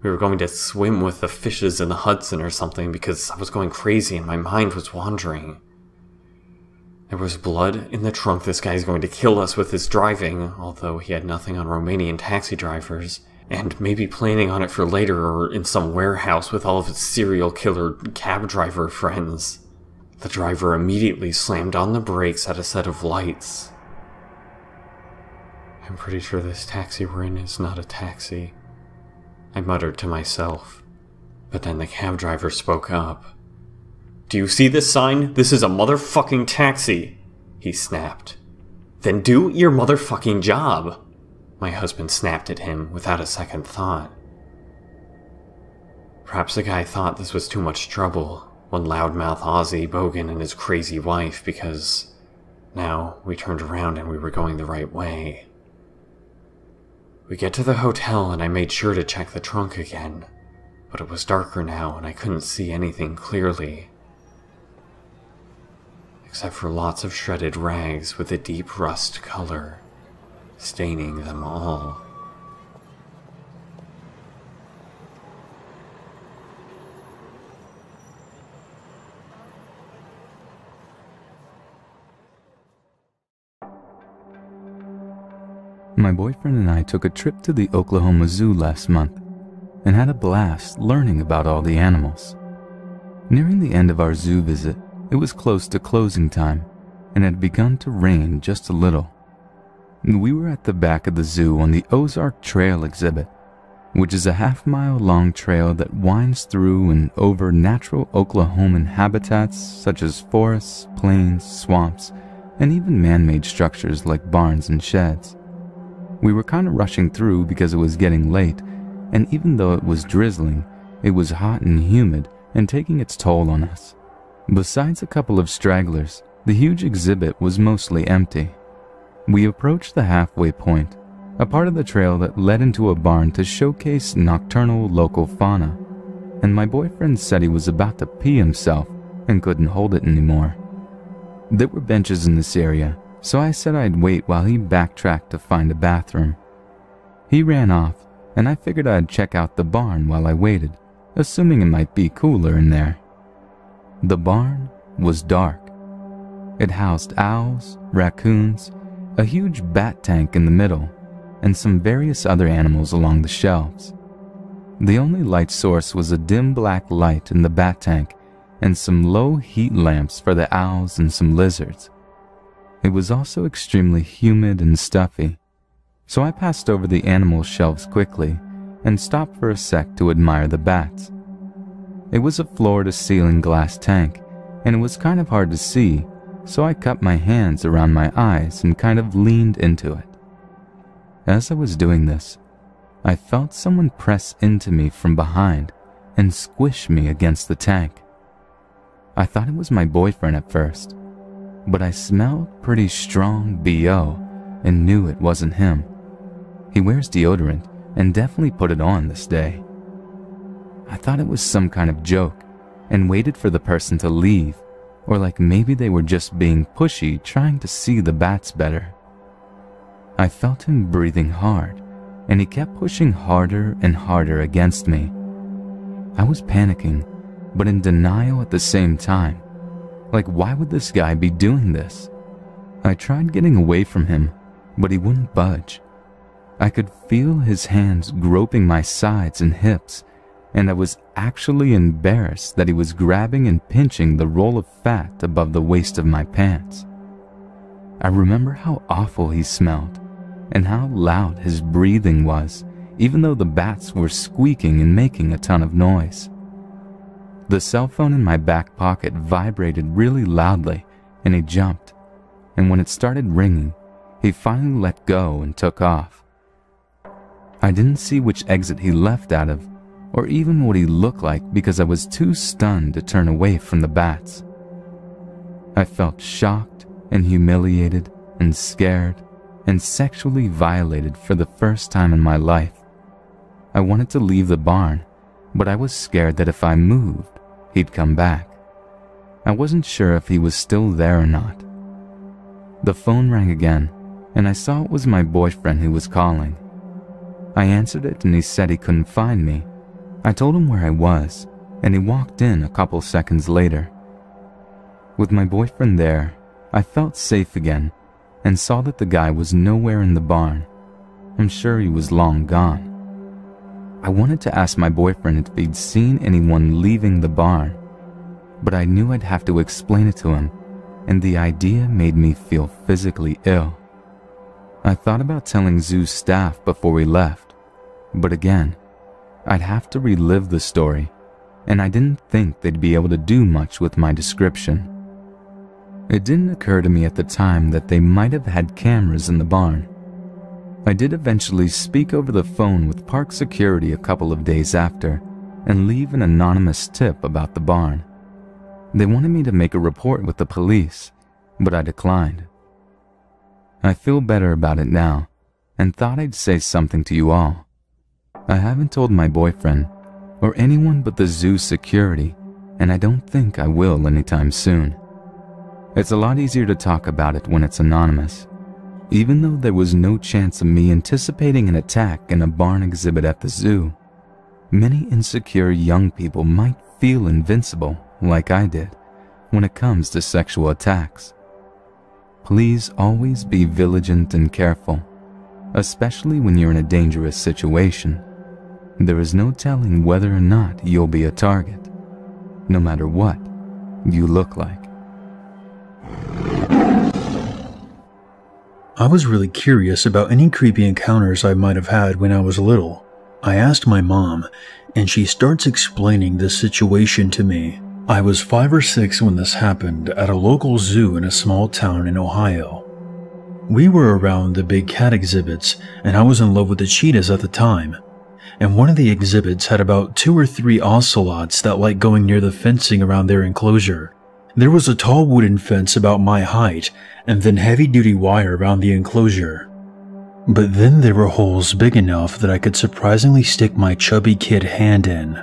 We were going to swim with the fishes in the Hudson or something because I was going crazy and my mind was wandering. There was blood in the trunk. This guy's going to kill us with his driving, although he had nothing on Romanian taxi drivers, and maybe planning on it for later or in some warehouse with all of his serial killer cab driver friends. The driver immediately slammed on the brakes at a set of lights. I'm pretty sure this taxi we're in is not a taxi, I muttered to myself, but then the cab driver spoke up. Do you see this sign? This is a motherfucking taxi, he snapped. Then do your motherfucking job, my husband snapped at him without a second thought. Perhaps the guy thought this was too much trouble, one loudmouth Aussie bogan and his crazy wife, because now we turned around and we were going the right way. We get to the hotel and I made sure to check the trunk again, but it was darker now and I couldn't see anything clearly, except for lots of shredded rags with a deep rust color, staining them all. My boyfriend and I took a trip to the Oklahoma Zoo last month and had a blast learning about all the animals. Nearing the end of our zoo visit, it was close to closing time and had begun to rain just a little. We were at the back of the zoo on the Ozark Trail exhibit, which is a half-mile long trail that winds through and over natural Oklahoman habitats such as forests, plains, swamps, and even man-made structures like barns and sheds. We were kind of rushing through because it was getting late, and even though it was drizzling, it was hot and humid and taking its toll on us. Besides a couple of stragglers, the huge exhibit was mostly empty. We approached the halfway point, a part of the trail that led into a barn to showcase nocturnal local fauna, and my boyfriend said he was about to pee himself and couldn't hold it anymore. There were benches in this area, so I said I'd wait while he backtracked to find a bathroom. He ran off, and I figured I'd check out the barn while I waited, assuming it might be cooler in there. The barn was dark. It housed owls, raccoons, a huge bat tank in the middle, and some various other animals along the shelves. The only light source was a dim black light in the bat tank and some low heat lamps for the owls and some lizards. It was also extremely humid and stuffy, so I passed over the animal shelves quickly and stopped for a sec to admire the bats. It was a floor-to-ceiling glass tank, and it was kind of hard to see, so I cupped my hands around my eyes and kind of leaned into it. As I was doing this, I felt someone press into me from behind and squish me against the tank. I thought it was my boyfriend at first, but I smelled pretty strong BO and knew it wasn't him. He wears deodorant and definitely put it on this day. I thought it was some kind of joke and waited for the person to leave, or like maybe they were just being pushy trying to see the bats better. I felt him breathing hard, and he kept pushing harder and harder against me. I was panicking, but in denial at the same time. Like, why would this guy be doing this? I tried getting away from him, but he wouldn't budge. I could feel his hands groping my sides and hips, and I was actually embarrassed that he was grabbing and pinching the roll of fat above the waist of my pants. I remember how awful he smelled, and how loud his breathing was, even though the bats were squeaking and making a ton of noise. The cell phone in my back pocket vibrated really loudly, and he jumped, and when it started ringing, he finally let go and took off. I didn't see which exit he left out of, or even what he looked like because I was too stunned to turn away from the bats. I felt shocked and humiliated and scared and sexually violated for the first time in my life. I wanted to leave the barn, but I was scared that if I moved, he'd come back. I wasn't sure if he was still there or not. The phone rang again, and I saw it was my boyfriend who was calling. I answered it and he said he couldn't find me, I told him where I was, and he walked in a couple seconds later. With my boyfriend there, I felt safe again and saw that the guy was nowhere in the barn. I'm sure he was long gone. I wanted to ask my boyfriend if he'd seen anyone leaving the barn, but I knew I'd have to explain it to him, and the idea made me feel physically ill. I thought about telling zoo staff before we left, but again, I'd have to relive the story, and I didn't think they'd be able to do much with my description. It didn't occur to me at the time that they might have had cameras in the barn. I did eventually speak over the phone with park security a couple of days after and leave an anonymous tip about the barn. They wanted me to make a report with the police, but I declined. I feel better about it now and thought I'd say something to you all. I haven't told my boyfriend or anyone but the zoo security, and I don't think I will anytime soon. It's a lot easier to talk about it when it's anonymous. Even though there was no chance of me anticipating an attack in a barn exhibit at the zoo, many insecure young people might feel invincible, like I did, when it comes to sexual attacks. Please always be vigilant and careful, especially when you're in a dangerous situation. There is no telling whether or not you'll be a target, no matter what you look like. I was really curious about any creepy encounters I might have had when I was little. I asked my mom, and she starts explaining this situation to me. I was 5 or 6 when this happened at a local zoo in a small town in Ohio. We were around the big cat exhibits, and I was in love with the cheetahs at the time. And one of the exhibits had about 2 or 3 ocelots that liked going near the fencing around their enclosure. There was a tall wooden fence about my height, and then heavy-duty wire around the enclosure. But then there were holes big enough that I could surprisingly stick my chubby kid hand in.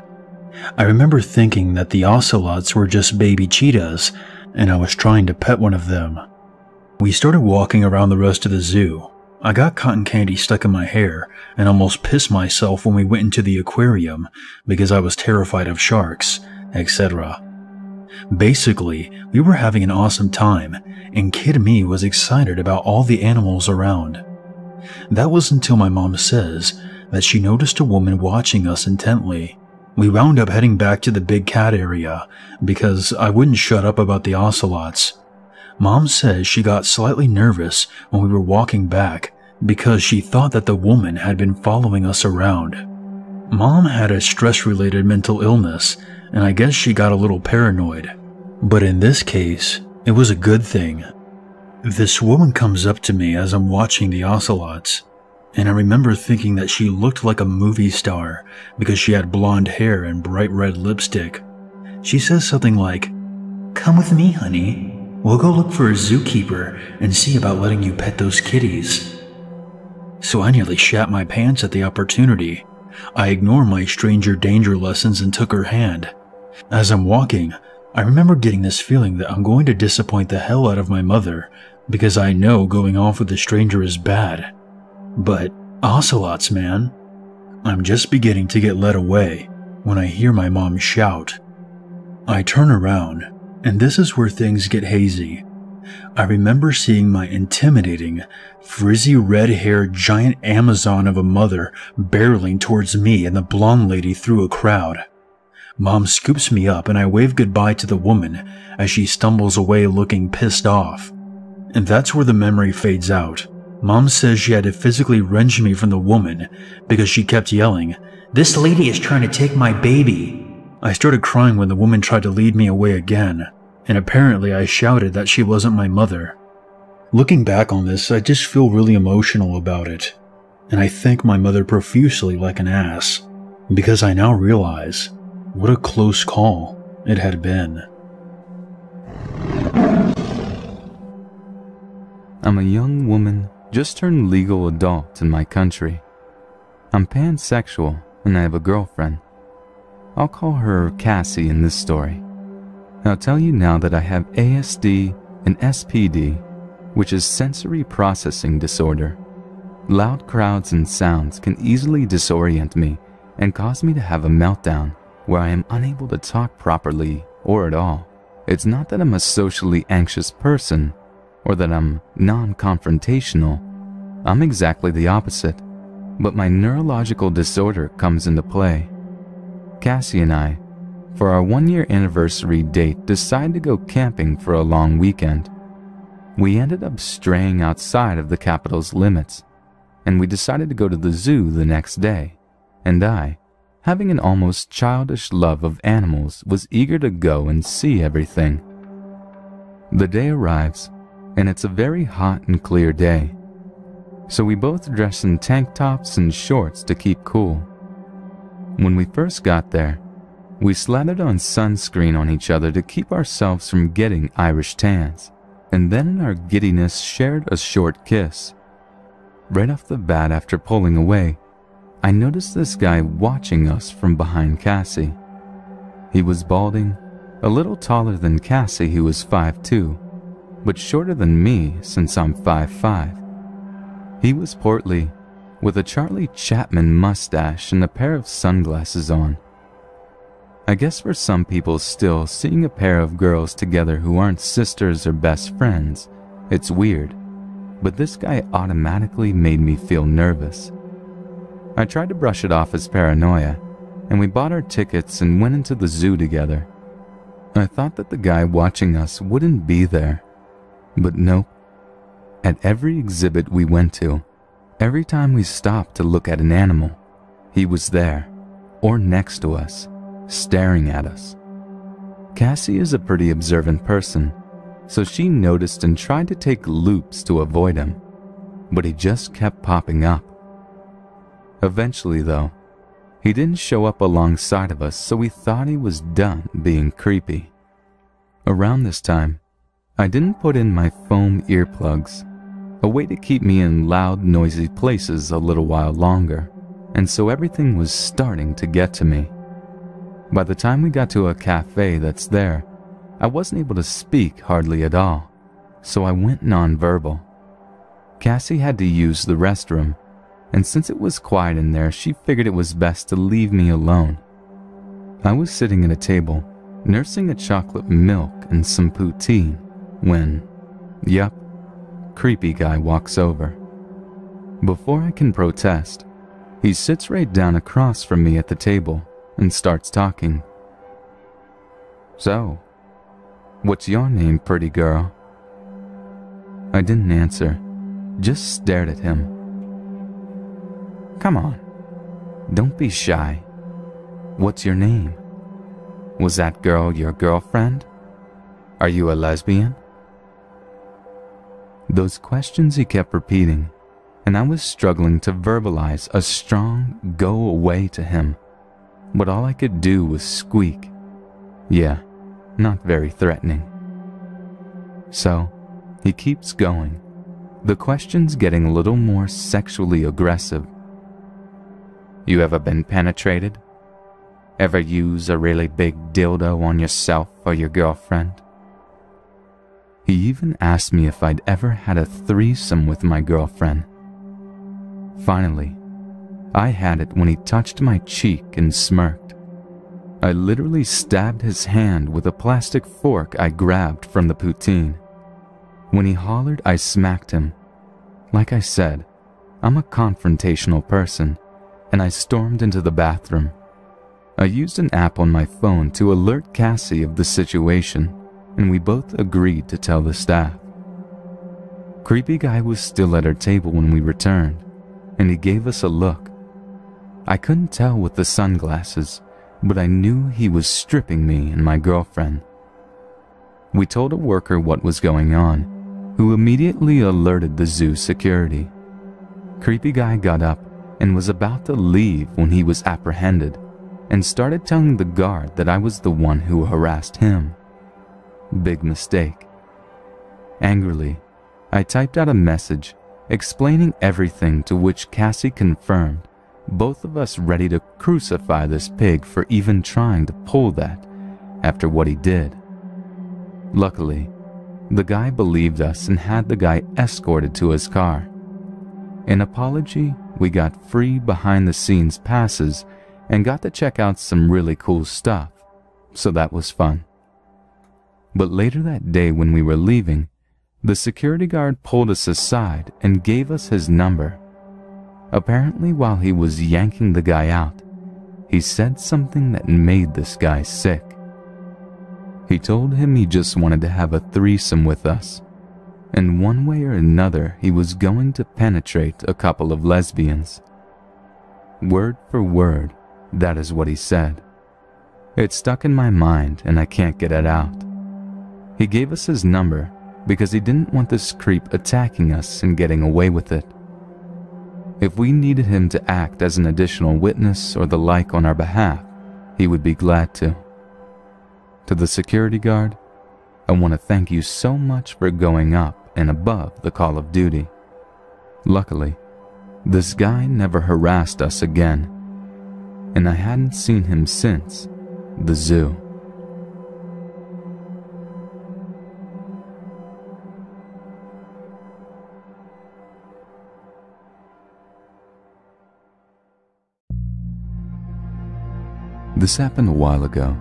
I remember thinking that the ocelots were just baby cheetahs, and I was trying to pet one of them. We started walking around the rest of the zoo. I got cotton candy stuck in my hair and almost pissed myself when we went into the aquarium because I was terrified of sharks, etc. Basically, we were having an awesome time, and kid me was excited about all the animals around. That was until my mom says that she noticed a woman watching us intently. We wound up heading back to the big cat area because I wouldn't shut up about the ocelots. Mom says she got slightly nervous when we were walking back because she thought that the woman had been following us around. Mom had a stress-related mental illness, and I guess she got a little paranoid. But in this case, it was a good thing. This woman comes up to me as I'm watching the ocelots, and I remember thinking that she looked like a movie star because she had blonde hair and bright red lipstick. She says something like, "Come with me, honey. We'll go look for a zookeeper and see about letting you pet those kitties." So I nearly shat my pants at the opportunity. I ignored my stranger danger lessons and took her hand. As I'm walking, I remember getting this feeling that I'm going to disappoint the hell out of my mother because I know going off with a stranger is bad. But ocelots, man. I'm just beginning to get led away when I hear my mom shout. I turn around, and this is where things get hazy. I remember seeing my intimidating, frizzy red-haired giant Amazon of a mother barreling towards me and the blonde lady through a crowd. Mom scoops me up and I wave goodbye to the woman as she stumbles away looking pissed off. And that's where the memory fades out. Mom says she had to physically wrench me from the woman because she kept yelling, "This lady is trying to take my baby." I started crying when the woman tried to lead me away again, and apparently I shouted that she wasn't my mother. Looking back on this, I just feel really emotional about it, and I thank my mother profusely like an ass, because I now realize what a close call it had been. I'm a young woman, just turned legal adult in my country. I'm pansexual and I have a girlfriend. I'll call her Cassie in this story. I'll tell you now that I have ASD and SPD, which is sensory processing disorder. Loud crowds and sounds can easily disorient me and caused me to have a meltdown where I am unable to talk properly or at all. It's not that I'm a socially anxious person or that I'm non-confrontational. I'm exactly the opposite, but my neurological disorder comes into play. Cassie and I, for our 1-year anniversary date, decided to go camping for a long weekend. We ended up straying outside of the capital's limits, and we decided to go to the zoo the next day, and I, having an almost childish love of animals, was eager to go and see everything. The day arrives, and it's a very hot and clear day, so we both dress in tank tops and shorts to keep cool. When we first got there, we slathered on sunscreen on each other to keep ourselves from getting Irish tans, and then in our giddiness shared a short kiss. Right off the bat after pulling away, I noticed this guy watching us from behind Cassie. He was balding, a little taller than Cassie, who was 5'2", but shorter than me since I'm 5'5". He was portly, with a Charlie Chaplin mustache and a pair of sunglasses on. I guess for some people still, seeing a pair of girls together who aren't sisters or best friends, it's weird, but this guy automatically made me feel nervous. I tried to brush it off as paranoia, and we bought our tickets and went into the zoo together. I thought that the guy watching us wouldn't be there, but nope. At every exhibit we went to, every time we stopped to look at an animal, he was there, or next to us, staring at us. Cassie is a pretty observant person, so she noticed and tried to take loops to avoid him, but he just kept popping up. Eventually, though, he didn't show up alongside of us, so we thought he was done being creepy. Around this time, I didn't put in my foam earplugs, a way to keep me in loud, noisy places a little while longer, and so everything was starting to get to me. By the time we got to a cafe that's there, I wasn't able to speak hardly at all, so I went nonverbal. Cassie had to use the restroom, and since it was quiet in there, she figured it was best to leave me alone. I was sitting at a table, nursing a chocolate milk and some poutine, when, yup, creepy guy walks over. Before I can protest, he sits right down across from me at the table and starts talking. "So, what's your name, pretty girl?" I didn't answer, just stared at him. "Come on, don't be shy. What's your name? Was that girl your girlfriend? Are you a lesbian?" Those questions he kept repeating, and I was struggling to verbalize a strong go away to him, but all I could do was squeak. Yeah, not very threatening. So, he keeps going, the questions getting a little more sexually aggressive. "You ever been penetrated? Ever use a really big dildo on yourself or your girlfriend?" He even asked me if I'd ever had a threesome with my girlfriend. Finally, I had it when he touched my cheek and smirked. I literally stabbed his hand with a plastic fork I grabbed from the poutine. When he hollered, I smacked him. Like I said, I'm a confrontational person, and I stormed into the bathroom. I used an app on my phone to alert Cassie of the situation, and we both agreed to tell the staff. Creepy guy was still at our table when we returned, and he gave us a look. I couldn't tell with the sunglasses, but I knew he was stripping me and my girlfriend. We told a worker what was going on, who immediately alerted the zoo security. Creepy guy got up and was about to leave when he was apprehended and started telling the guard that I was the one who harassed him. Big mistake. Angrily, I typed out a message explaining everything, to which Cassie confirmed, both of us ready to crucify this pig for even trying to pull that after what he did. Luckily, the guy believed us and had the guy escorted to his car. In apology, we got free behind-the-scenes passes and got to check out some really cool stuff, so that was fun. But later that day when we were leaving, the security guard pulled us aside and gave us his number. Apparently, while he was yanking the guy out, he said something that made this guy sick. He told him he just wanted to have a threesome with us, and one way or another he was going to penetrate a couple of lesbians. Word for word, that is what he said. It stuck in my mind and I can't get it out. He gave us his number because he didn't want this creep attacking us and getting away with it. If we needed him to act as an additional witness or the like on our behalf, he would be glad to. To the security guard, I want to thank you so much for going up and above the call of duty. Luckily, this guy never harassed us again, and I hadn't seen him since the zoo. This happened a while ago,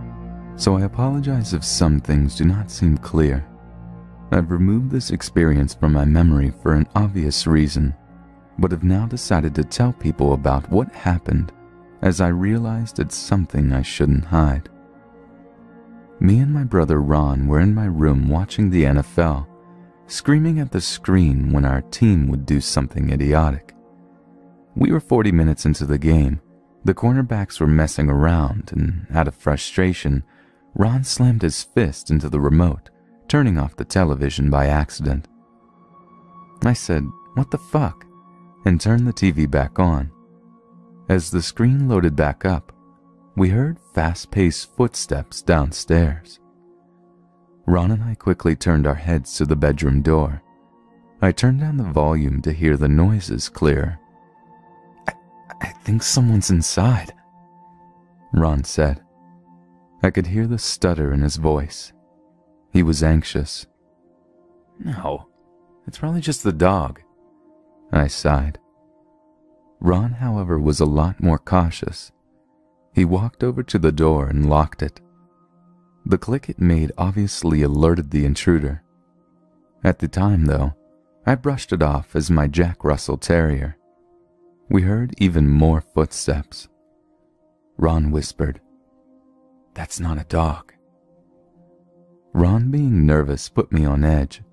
so I apologize if some things do not seem clear. I've removed this experience from my memory for an obvious reason, but have now decided to tell people about what happened as I realized it's something I shouldn't hide. Me and my brother Ron were in my room watching the NFL, screaming at the screen when our team would do something idiotic. We were 40 minutes into the game. The cornerbacks were messing around, and out of frustration, Ron slammed his fist into the remote, turning off the television by accident. I said, "What the fuck?" and turned the TV back on. As the screen loaded back up, we heard fast-paced footsteps downstairs. Ron and I quickly turned our heads to the bedroom door. I turned down the volume to hear the noises clearer. I think someone's inside," Ron said. I could hear the stutter in his voice. He was anxious. "No, it's probably just the dog," I sighed. Ron, however, was a lot more cautious. He walked over to the door and locked it. The click it made obviously alerted the intruder. At the time, though, I brushed it off as my Jack Russell Terrier. We heard even more footsteps. Ron whispered, "That's not a dog." Ron, being nervous, put me on edge,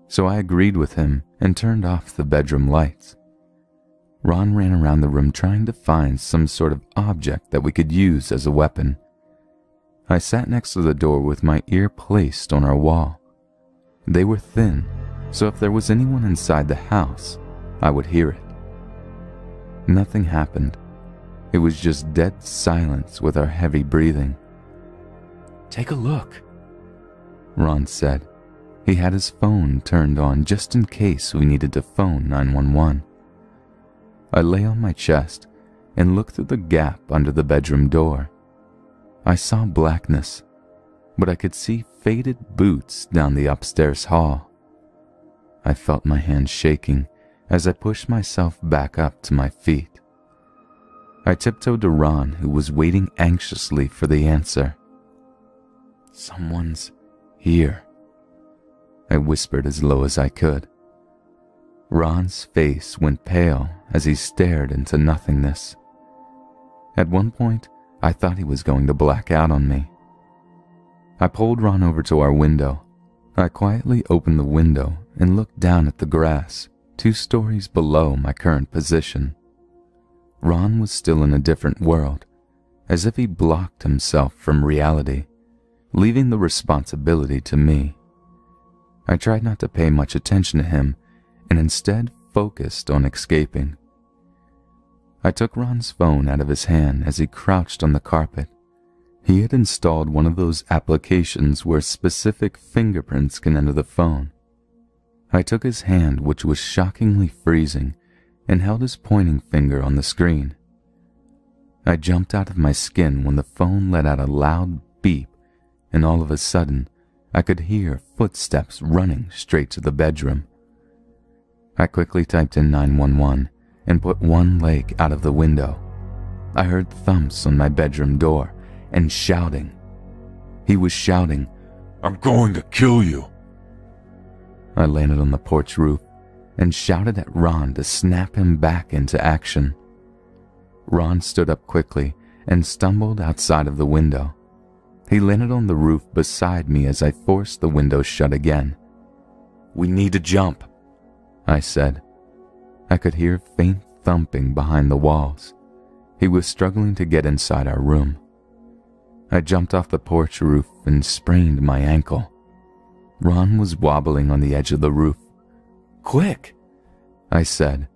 so I agreed with him and turned off the bedroom lights. Ron ran around the room trying to find some sort of object that we could use as a weapon. I sat next to the door with my ear placed on our wall. They were thin, so if there was anyone inside the house, I would hear it. Nothing happened. It was just dead silence with our heavy breathing. "Take a look," Ron said. He had his phone turned on just in case we needed to phone 911. I lay on my chest and looked through the gap under the bedroom door. I saw blackness, but I could see faded boots down the upstairs hall. I felt my hands shaking as I pushed myself back up to my feet. I tiptoed to Ron, who was waiting anxiously for the answer. "Someone's here," I whispered as low as I could. Ron's face went pale as he stared into nothingness. At one point, I thought he was going to black out on me. I pulled Ron over to our window. I quietly opened the window and looked down at the grass, 2 stories below my current position. Ron was still in a different world, as if he blocked himself from reality, leaving the responsibility to me. I tried not to pay much attention to him and instead focused on escaping. I took Ron's phone out of his hand as he crouched on the carpet. He had installed one of those applications where specific fingerprints can enter the phone. I took his hand, which was shockingly freezing, and held his pointing finger on the screen. I jumped out of my skin when the phone let out a loud beep, and all of a sudden, I could hear footsteps running straight to the bedroom. I quickly typed in 911 and put one leg out of the window. I heard thumps on my bedroom door and shouting. He was shouting, "I'm going to kill you." I landed on the porch roof and shouted at Ron to snap him back into action. Ron stood up quickly and stumbled outside of the window. He landed on the roof beside me as I forced the window shut again. "We need to jump," I said. I could hear faint thumping behind the walls. He was struggling to get inside our room. I jumped off the porch roof and sprained my ankle. Ron was wobbling on the edge of the roof. "Quick," I said.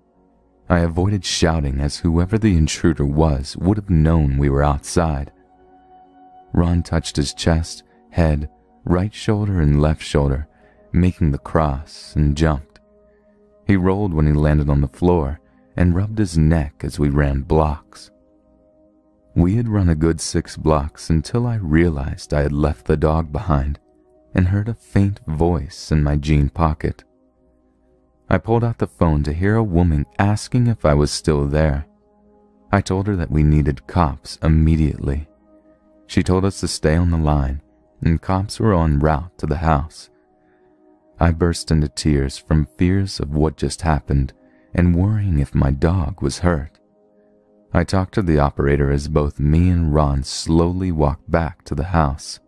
I avoided shouting as whoever the intruder was would have known we were outside. Ron touched his chest, head, right shoulder and left shoulder, making the cross, and jumped. He rolled when he landed on the floor and rubbed his neck as we ran blocks. We had run a good 6 blocks until I realized I had left the dog behind and heard a faint voice in my jean pocket. I pulled out the phone to hear a woman asking if I was still there. I told her that we needed cops immediately. She told us to stay on the line, and cops were en route to the house. I burst into tears from fears of what just happened and worrying if my dog was hurt. I talked to the operator as both me and Ron slowly walked back to the house.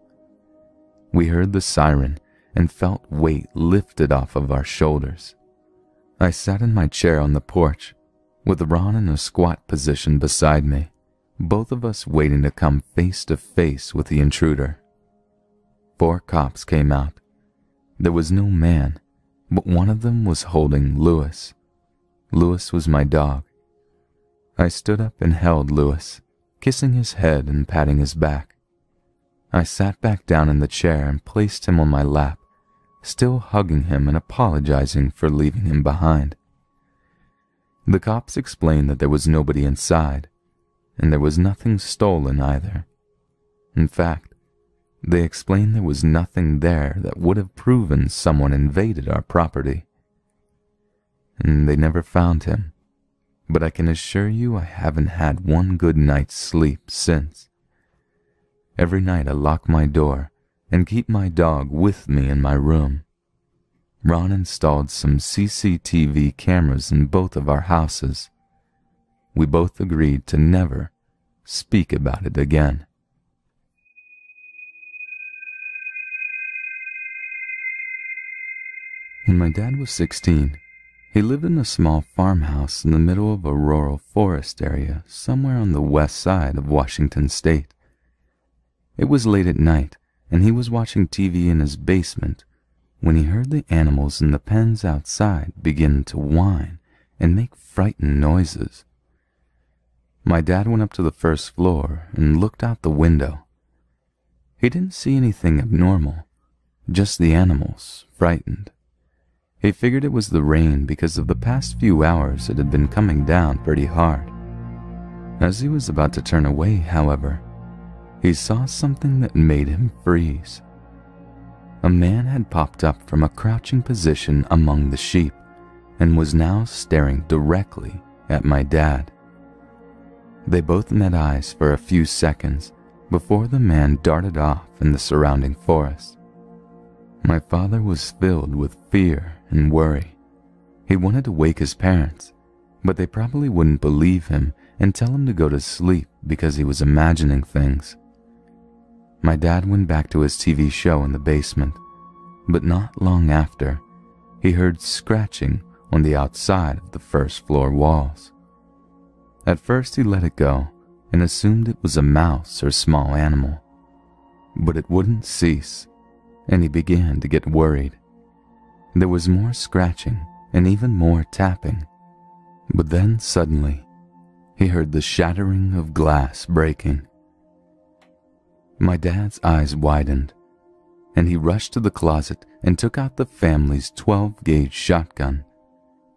We heard the siren and felt weight lifted off of our shoulders. I sat in my chair on the porch, with Ron in a squat position beside me, both of us waiting to come face to face with the intruder. 4 cops came out. There was no man, but one of them was holding Lewis. Lewis was my dog. I stood up and held Lewis, kissing his head and patting his back. I sat back down in the chair and placed him on my lap, still hugging him and apologizing for leaving him behind. The cops explained that there was nobody inside, and there was nothing stolen either. In fact, they explained there was nothing there that would have proven someone invaded our property. And they never found him, but I can assure you I haven't had one good night's sleep since. Every night I lock my door and keep my dog with me in my room. Ron installed some CCTV cameras in both of our houses. We both agreed to never speak about it again. When my dad was 16, he lived in a small farmhouse in the middle of a rural forest area somewhere on the west side of Washington State. It was late at night, and he was watching TV in his basement when he heard the animals in the pens outside begin to whine and make frightened noises. My dad went up to the first floor and looked out the window. He didn't see anything abnormal, just the animals, frightened. He figured it was the rain because of the past few hours it had been coming down pretty hard. As he was about to turn away, however, he saw something that made him freeze. A man had popped up from a crouching position among the sheep and was now staring directly at my dad. They both met eyes for a few seconds before the man darted off in the surrounding forest. My father was filled with fear and worry. He wanted to wake his parents, but they probably wouldn't believe him and tell him to go to sleep because he was imagining things. My dad went back to his TV show in the basement, but not long after, he heard scratching on the outside of the first floor walls. At first he let it go and assumed it was a mouse or small animal, but it wouldn't cease, and he began to get worried. There was more scratching and even more tapping, but then suddenly he heard the shattering of glass breaking. My dad's eyes widened, and he rushed to the closet and took out the family's 12-gauge shotgun.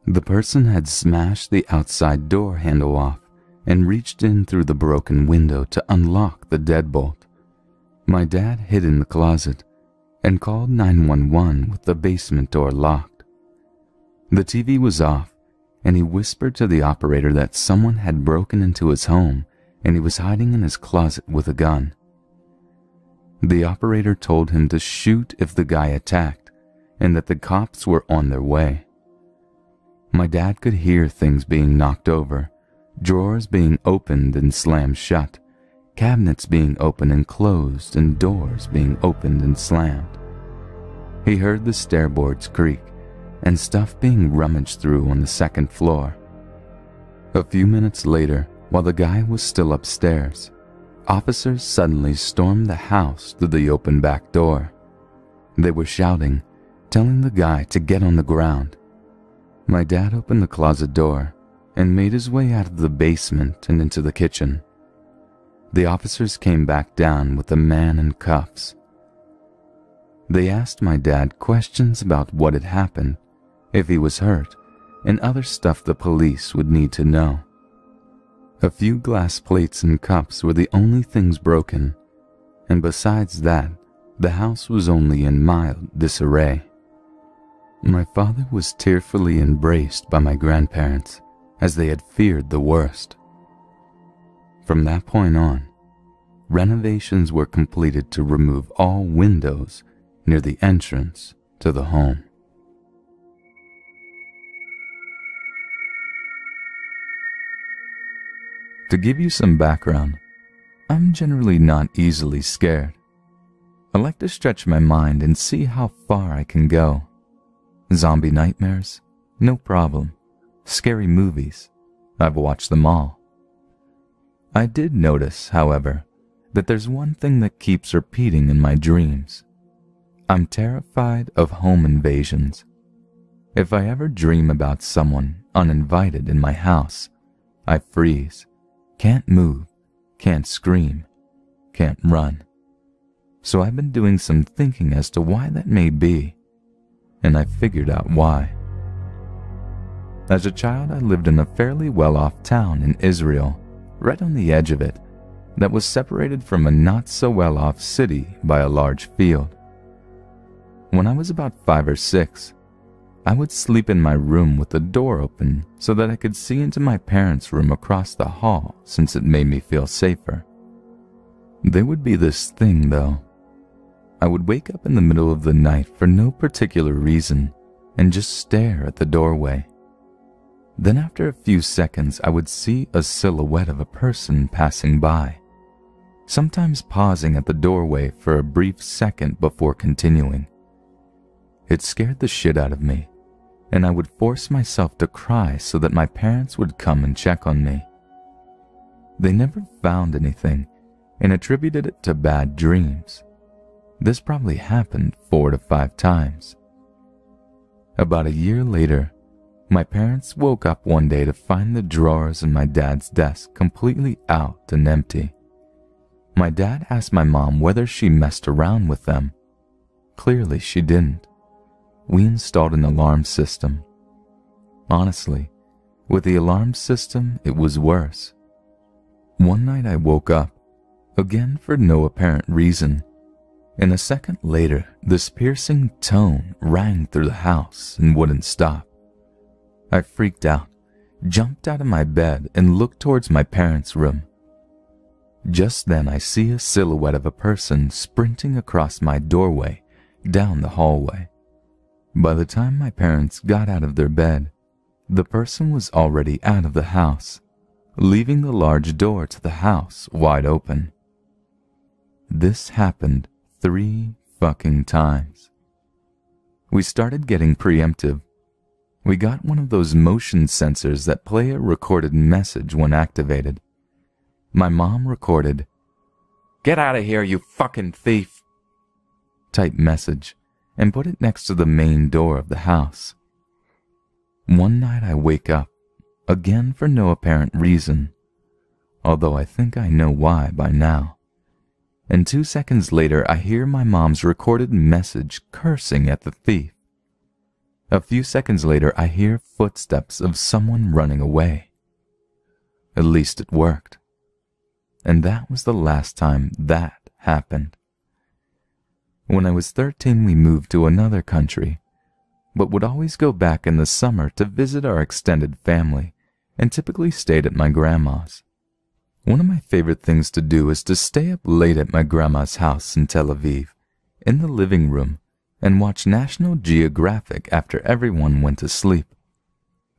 The person had smashed the outside door handle off and reached in through the broken window to unlock the deadbolt. My dad hid in the closet and called 911 with the basement door locked. The TV was off, and he whispered to the operator that someone had broken into his home and he was hiding in his closet with a gun. The operator told him to shoot if the guy attacked, and that the cops were on their way. My dad could hear things being knocked over, drawers being opened and slammed shut, cabinets being opened and closed, and doors being opened and slammed. He heard the stairboards creak and stuff being rummaged through on the second floor. A few minutes later, while the guy was still upstairs, officers suddenly stormed the house through the open back door. They were shouting, telling the guy to get on the ground. My dad opened the closet door and made his way out of the basement and into the kitchen. The officers came back down with the man in cuffs. They asked my dad questions about what had happened, if he was hurt, and other stuff the police would need to know. A few glass plates and cups were the only things broken, and besides that, the house was only in mild disarray. My father was tearfully embraced by my grandparents, as they had feared the worst. From that point on, renovations were completed to remove all windows near the entrance to the home. To give you some background, I'm generally not easily scared. I like to stretch my mind and see how far I can go. Zombie nightmares? No problem. Scary movies? I've watched them all. I did notice, however, that there's one thing that keeps repeating in my dreams. I'm terrified of home invasions. If I ever dream about someone uninvited in my house, I freeze. Can't move, can't scream, can't run. So I've been doing some thinking as to why that may be, and I figured out why. As a child, I lived in a fairly well-off town in Israel, right on the edge of it, that was separated from a not-so-well-off city by a large field. When I was about 5 or 6, I would sleep in my room with the door open so that I could see into my parents' room across the hall, since it made me feel safer. There would be this thing, though. I would wake up in the middle of the night for no particular reason and just stare at the doorway. Then after a few seconds, I would see a silhouette of a person passing by, sometimes pausing at the doorway for a brief second before continuing. It scared the shit out of me, and I would force myself to cry so that my parents would come and check on me. They never found anything and attributed it to bad dreams. This probably happened 4 to 5 times. About a year later, my parents woke up one day to find the drawers in my dad's desk completely out and empty. My dad asked my mom whether she messed around with them. Clearly she didn't. We installed an alarm system. Honestly, with the alarm system, it was worse. One night I woke up, again for no apparent reason, and a second later, this piercing tone rang through the house and wouldn't stop. I freaked out, jumped out of my bed, and looked towards my parents' room. Just then I see a silhouette of a person sprinting across my doorway, down the hallway. By the time my parents got out of their bed, the person was already out of the house, leaving the large door to the house wide open. This happened 3 fucking times. We started getting preemptive. We got one of those motion sensors that play a recorded message when activated. My mom recorded, "Get out of here, you fucking thief," type message, and put it next to the main door of the house. One night I wake up, again for no apparent reason, although I think I know why by now. And 2 seconds later I hear my mom's recorded message cursing at the thief. A few seconds later I hear footsteps of someone running away. At least it worked. And that was the last time that happened. When I was 13, we moved to another country, but would always go back in the summer to visit our extended family and typically stayed at my grandma's. One of my favorite things to do is to stay up late at my grandma's house in Tel Aviv, in the living room, and watch National Geographic after everyone went to sleep.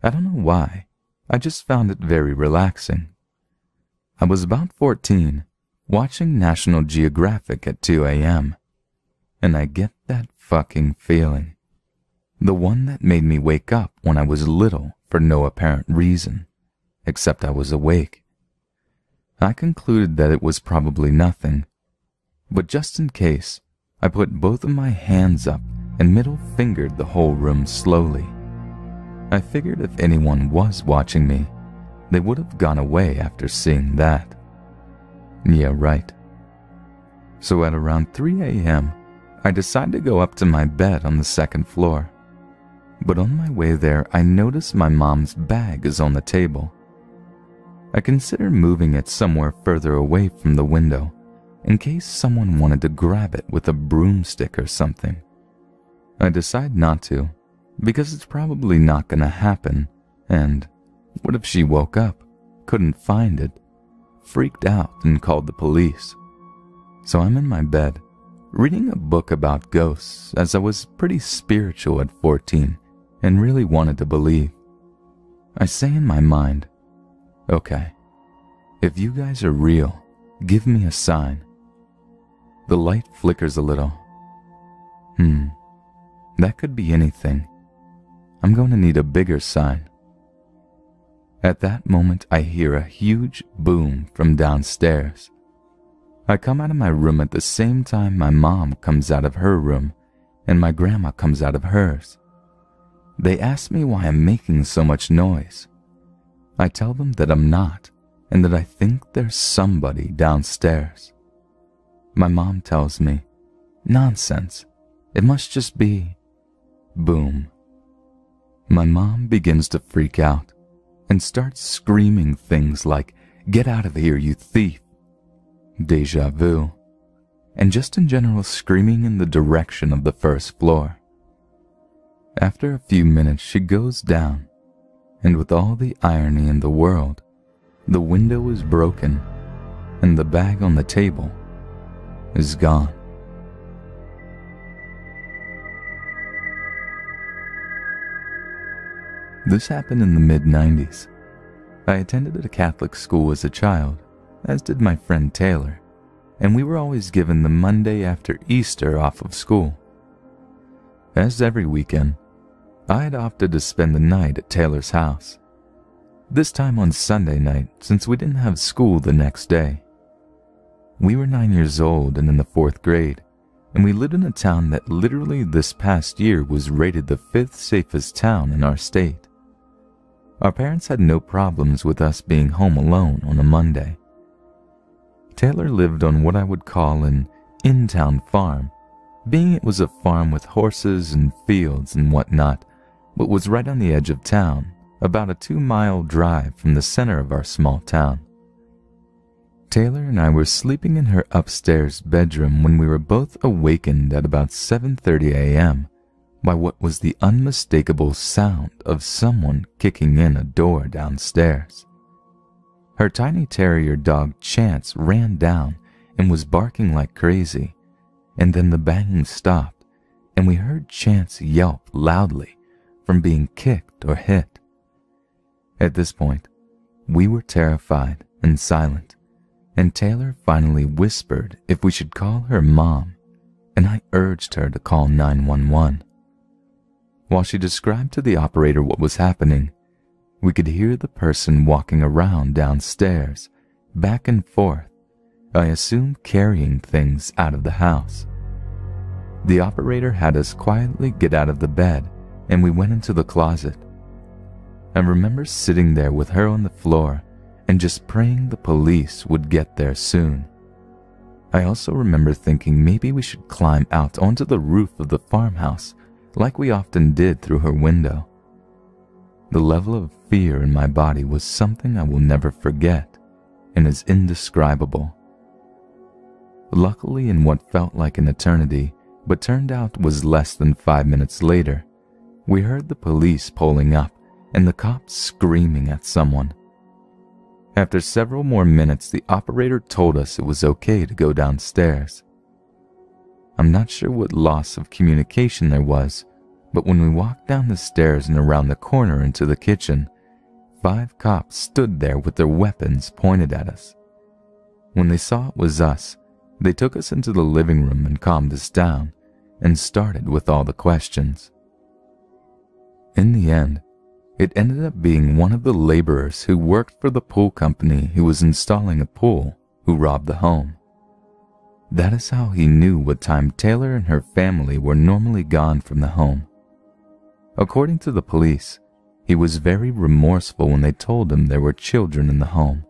I don't know why, I just found it very relaxing. I was about 14, watching National Geographic at 2 a.m., and I get that fucking feeling. The one that made me wake up when I was little for no apparent reason, except I was awake. I concluded that it was probably nothing, but just in case, I put both of my hands up and middle fingered the whole room slowly. I figured if anyone was watching me, they would have gone away after seeing that. Yeah, right. So at around 3 a.m., I decided to go up to my bed on the second floor. But on my way there, I noticed my mom's bag is on the table. I considered moving it somewhere further away from the window, in case someone wanted to grab it with a broomstick or something. I decide not to, because it's probably not gonna happen, and what if she woke up, couldn't find it, freaked out and called the police? So I'm in my bed, reading a book about ghosts, as I was pretty spiritual at 14 and really wanted to believe. I say in my mind, okay, if you guys are real, give me a sign. The light flickers a little. That could be anything. I'm going to need a bigger sign. At that moment, I hear a huge boom from downstairs. I come out of my room at the same time my mom comes out of her room and my grandma comes out of hers. They ask me why I'm making so much noise. I tell them that I'm not, and that I think there's somebody downstairs. My mom tells me, nonsense, it must just be... Boom. My mom begins to freak out and starts screaming things like, "Get out of here, you thief!" Deja vu. And just in general screaming in the direction of the first floor. After a few minutes, she goes down, and with all the irony in the world, the window is broken, and the bag on the table is gone. This happened in the mid-90s. I attended a Catholic school as a child, as did my friend Taylor, and we were always given the Monday after Easter off of school. As every weekend, I had opted to spend the night at Taylor's house. This time on Sunday night, since we didn't have school the next day. We were 9 years old and in the 4th grade, and we lived in a town that literally this past year was rated the 5th safest town in our state. Our parents had no problems with us being home alone on a Monday. Taylor lived on what I would call an in-town farm, being it was a farm with horses and fields and whatnot, but was right on the edge of town, about a 2-mile drive from the center of our small town. Taylor and I were sleeping in her upstairs bedroom when we were both awakened at about 7:30 a.m. by what was the unmistakable sound of someone kicking in a door downstairs. Her tiny terrier dog Chance ran down and was barking like crazy, and then the banging stopped, and we heard Chance yelp loudly from being kicked or hit. At this point, we were terrified and silent, and Taylor finally whispered if we should call her mom, and I urged her to call 911. While she described to the operator what was happening, we could hear the person walking around downstairs, back and forth, I assume carrying things out of the house. The operator had us quietly get out of the bed, and we went into the closet. I remember sitting there with her on the floor and just praying the police would get there soon. I also remember thinking maybe we should climb out onto the roof of the farmhouse like we often did through her window. The level of fear in my body was something I will never forget and is indescribable. Luckily, in what felt like an eternity, but turned out was less than 5 minutes later, we heard the police pulling up and the cops screaming at someone. After several more minutes, the operator told us it was okay to go downstairs. I'm not sure what loss of communication there was, but when we walked down the stairs and around the corner into the kitchen, 5 cops stood there with their weapons pointed at us. When they saw it was us, they took us into the living room and calmed us down and started with all the questions. In the end, it ended up being one of the laborers who worked for the pool company who was installing a pool who robbed the home. That is how he knew what time Taylor and her family were normally gone from the home. According to the police, he was very remorseful when they told him there were children in the home.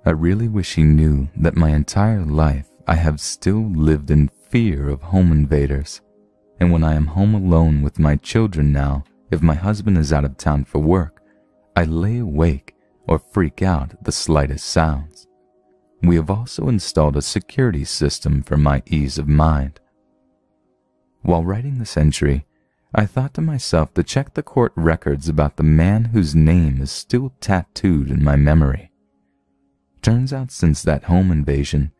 I really wish he knew that my entire life I have still lived in fear of home invaders, and when I am home alone with my children now, if my husband is out of town for work, I lay awake or freak out at the slightest sounds. We have also installed a security system for my ease of mind. While writing this entry, I thought to myself to check the court records about the man whose name is still tattooed in my memory. Turns out since that home invasion,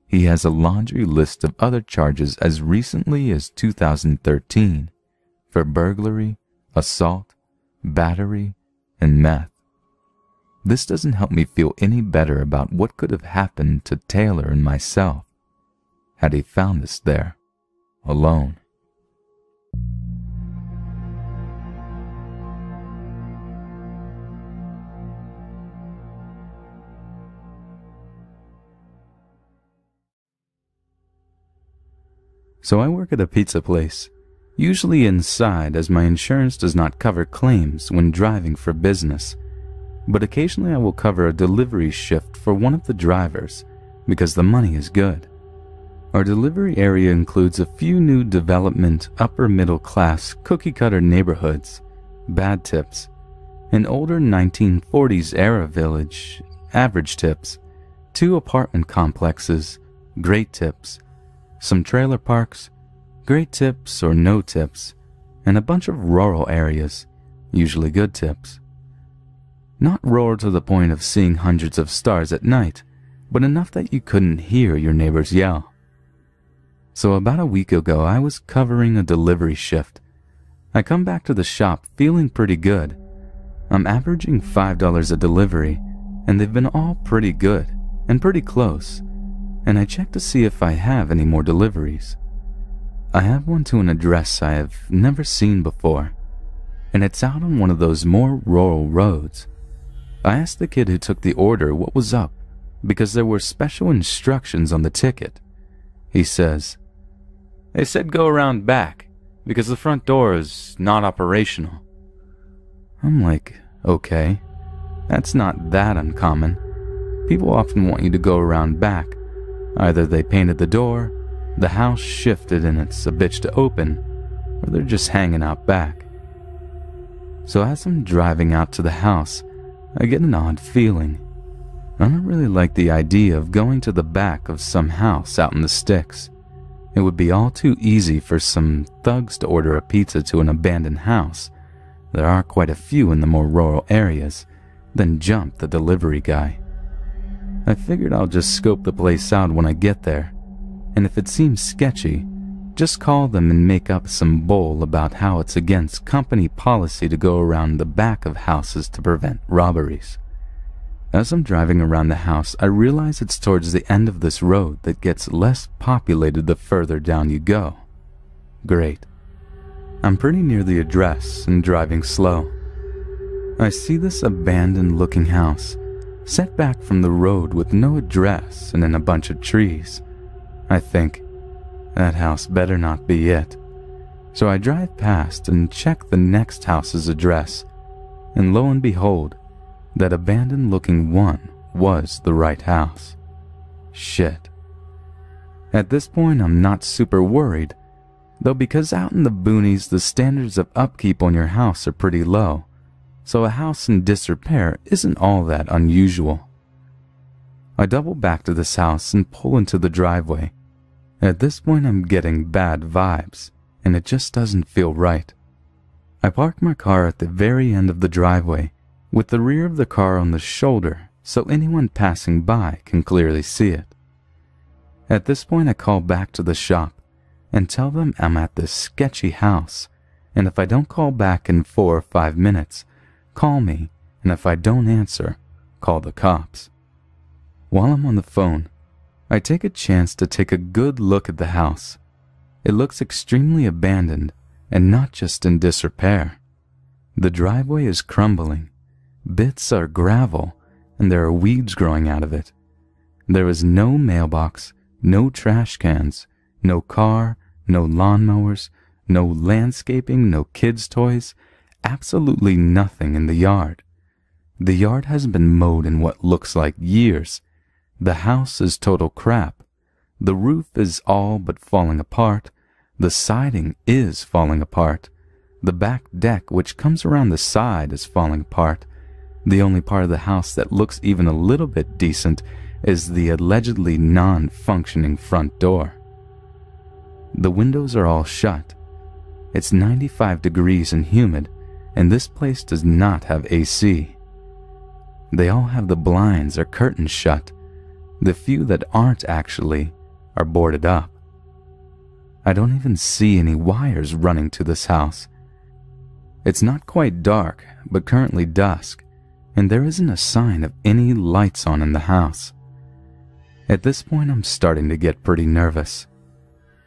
he has a laundry list of other charges as recently as 2013 for burglary, assault, battery, and meth. This doesn't help me feel any better about what could have happened to Taylor and myself had he found us there, alone. So I work at a pizza place, usually inside as my insurance does not cover claims when driving for business. But occasionally I will cover a delivery shift for one of the drivers because the money is good. Our delivery area includes a few new development upper middle class cookie cutter neighborhoods, bad tips, an older 1940s era village, average tips, 2 apartment complexes, great tips, some trailer parks, great tips or no tips, and a bunch of rural areas, usually good tips. Not rural to the point of seeing hundreds of stars at night, but enough that you couldn't hear your neighbors yell. So about a week ago, I was covering a delivery shift. I come back to the shop feeling pretty good. I'm averaging $5 a delivery, and they've been all pretty good and pretty close, and I check to see if I have any more deliveries. I have one to an address I have never seen before, and it's out on one of those more rural roads. I asked the kid who took the order what was up, because there were special instructions on the ticket. He says, "They said go around back, because the front door is not operational." I'm like, okay, that's not that uncommon. People often want you to go around back. Either they painted the door, the house shifted and it's a bitch to open, or they're just hanging out back. So as I'm driving out to the house, I get an odd feeling. I don't really like the idea of going to the back of some house out in the sticks. It would be all too easy for some thugs to order a pizza to an abandoned house. There are quite a few in the more rural areas, then jump the delivery guy. I figured I'll just scope the place out when I get there, and if it seems sketchy, just call them and make up some bull about how it's against company policy to go around the back of houses to prevent robberies. As I'm driving around the house, I realize it's towards the end of this road that gets less populated the further down you go. Great. I'm pretty near the address and driving slow. I see this abandoned-looking house, set back from the road with no address and in a bunch of trees. I think, that house better not be it. So I drive past and check the next house's address, and lo and behold, that abandoned-looking one was the right house. Shit. At this point, I'm not super worried, though, because out in the boonies, the standards of upkeep on your house are pretty low, so a house in disrepair isn't all that unusual. I double back to this house and pull into the driveway. At this point, I'm getting bad vibes, and it just doesn't feel right. I park my car at the very end of the driveway, with the rear of the car on the shoulder so anyone passing by can clearly see it. At this point, I call back to the shop and tell them I'm at this sketchy house, and if I don't call back in 4 or 5 minutes, call me, and if I don't answer, call the cops. While I'm on the phone, I take a chance to take a good look at the house. It looks extremely abandoned and not just in disrepair. The driveway is crumbling, bits are gravel, and there are weeds growing out of it. There is no mailbox, no trash cans, no car, no lawnmowers, no landscaping, no kids' toys, absolutely nothing in the yard. The yard hasn't been mowed in what looks like years. The house is total crap. The roof is all but falling apart. The siding is falling apart. The back deck, which comes around the side, is falling apart. The only part of the house that looks even a little bit decent is the allegedly non-functioning front door. The windows are all shut. It's 95 degrees and humid, and this place does not have AC. They all have the blinds or curtains shut. The few that aren't actually are boarded up. I don't even see any wires running to this house. It's not quite dark, but currently dusk, and there isn't a sign of any lights on in the house. At this point, I'm starting to get pretty nervous.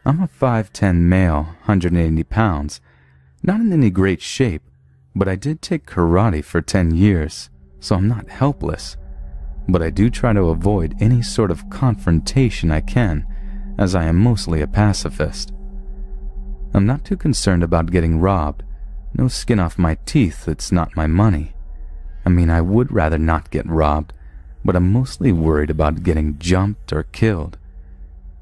I'm a 5'10" male, 180 pounds, not in any great shape, but I did take karate for 10 years, so I'm not helpless. But I do try to avoid any sort of confrontation I can, as I am mostly a pacifist. I'm not too concerned about getting robbed. No skin off my teeth, it's not my money. I mean, I would rather not get robbed, but I'm mostly worried about getting jumped or killed.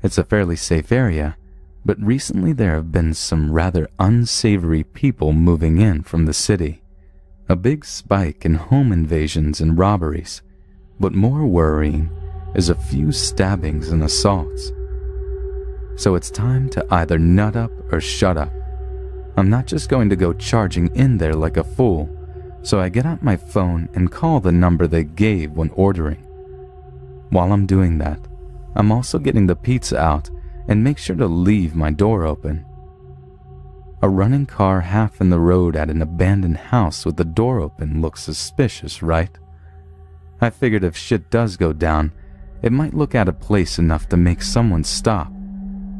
It's a fairly safe area, but recently there have been some rather unsavory people moving in from the city. A big spike in home invasions and robberies, but more worrying is a few stabbings and assaults. So it's time to either nut up or shut up. I'm not just going to go charging in there like a fool, so I get out my phone and call the number they gave when ordering. While I'm doing that, I'm also getting the pizza out and make sure to leave my door open. A running car half in the road at an abandoned house with the door open looks suspicious, right? I figured if shit does go down, it might look out of place enough to make someone stop.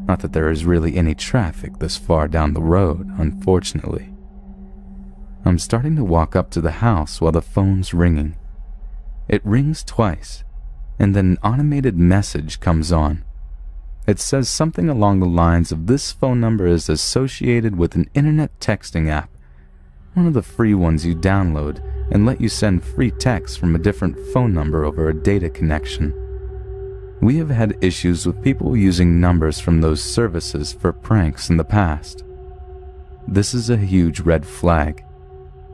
Not that there is really any traffic this far down the road, unfortunately. I'm starting to walk up to the house while the phone's ringing. It rings twice, and then an automated message comes on. It says something along the lines of this phone number is associated with an internet texting app, one of the free ones you download and let you send free texts from a different phone number over a data connection. We have had issues with people using numbers from those services for pranks in the past. This is a huge red flag.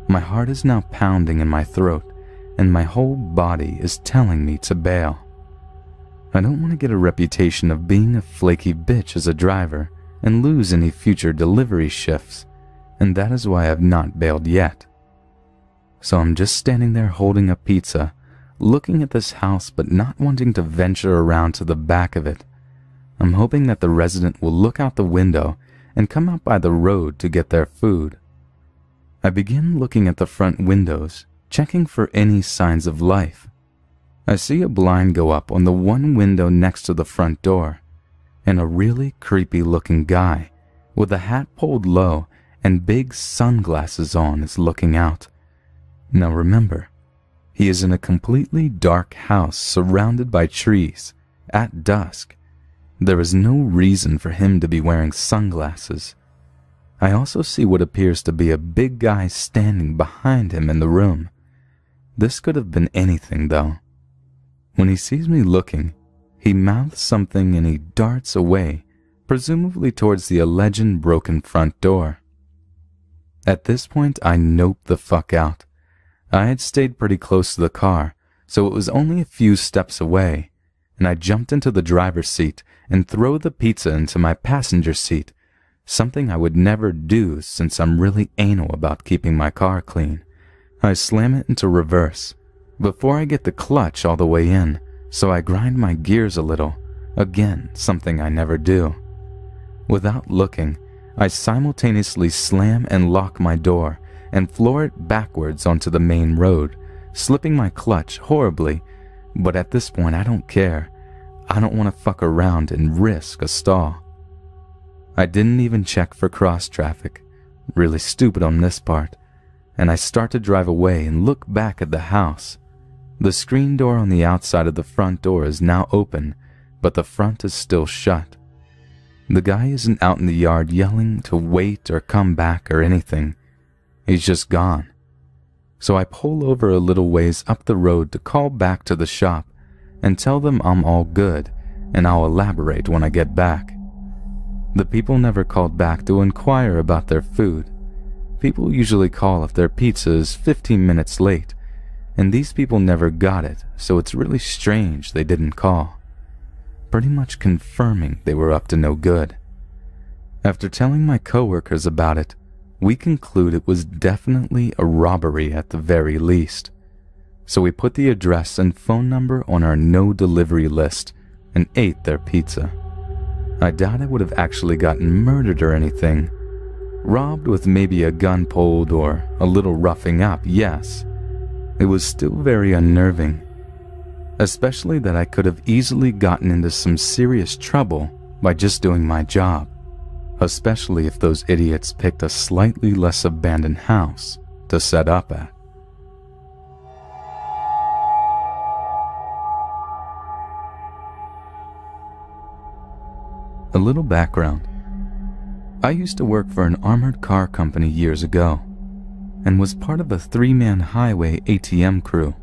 My heart is now pounding in my throat, and my whole body is telling me to bail. I don't want to get a reputation of being a flaky bitch as a driver and lose any future delivery shifts, and that is why I've not bailed yet. So I'm just standing there holding a pizza, looking at this house but not wanting to venture around to the back of it. I'm hoping that the resident will look out the window and come out by the road to get their food. I begin looking at the front windows, checking for any signs of life. I see a blind go up on the one window next to the front door, and a really creepy-looking guy with a hat pulled low and big sunglasses on is looking out. Now remember, he is in a completely dark house surrounded by trees, at dusk. There is no reason for him to be wearing sunglasses. I also see what appears to be a big guy standing behind him in the room. This could have been anything, though. When he sees me looking, he mouths something and he darts away, presumably towards the alleged broken front door. At this point, I noped the fuck out. I had stayed pretty close to the car, so it was only a few steps away, and I jumped into the driver's seat and threw the pizza into my passenger seat, something I would never do since I'm really anal about keeping my car clean. I slam it into reverse, before I get the clutch all the way in, so I grind my gears a little, again something I never do. Without looking, I simultaneously slam and lock my door and floor it backwards onto the main road, slipping my clutch horribly, but at this point I don't care. I don't want to fuck around and risk a stall. I didn't even check for cross traffic, really stupid on this part, and I start to drive away and look back at the house. The screen door on the outside of the front door is now open, but the front is still shut. The guy isn't out in the yard yelling to wait or come back or anything. He's just gone. So I pull over a little ways up the road to call back to the shop and tell them I'm all good and I'll elaborate when I get back. The people never called back to inquire about their food. People usually call if their pizza is 15 minutes late, and these people never got it, so it's really strange they didn't call. Pretty much confirming they were up to no good. After telling my coworkers about it, we conclude it was definitely a robbery at the very least. So we put the address and phone number on our no delivery list and ate their pizza. I doubt I would have actually gotten murdered or anything. Robbed with maybe a gun pulled or a little roughing up, yes. It was still very unnerving. Especially that I could have easily gotten into some serious trouble by just doing my job. Especially if those idiots picked a slightly less abandoned house to set up at. A little background. I used to work for an armored car company years ago, and was part of a 3-man highway ATM crew.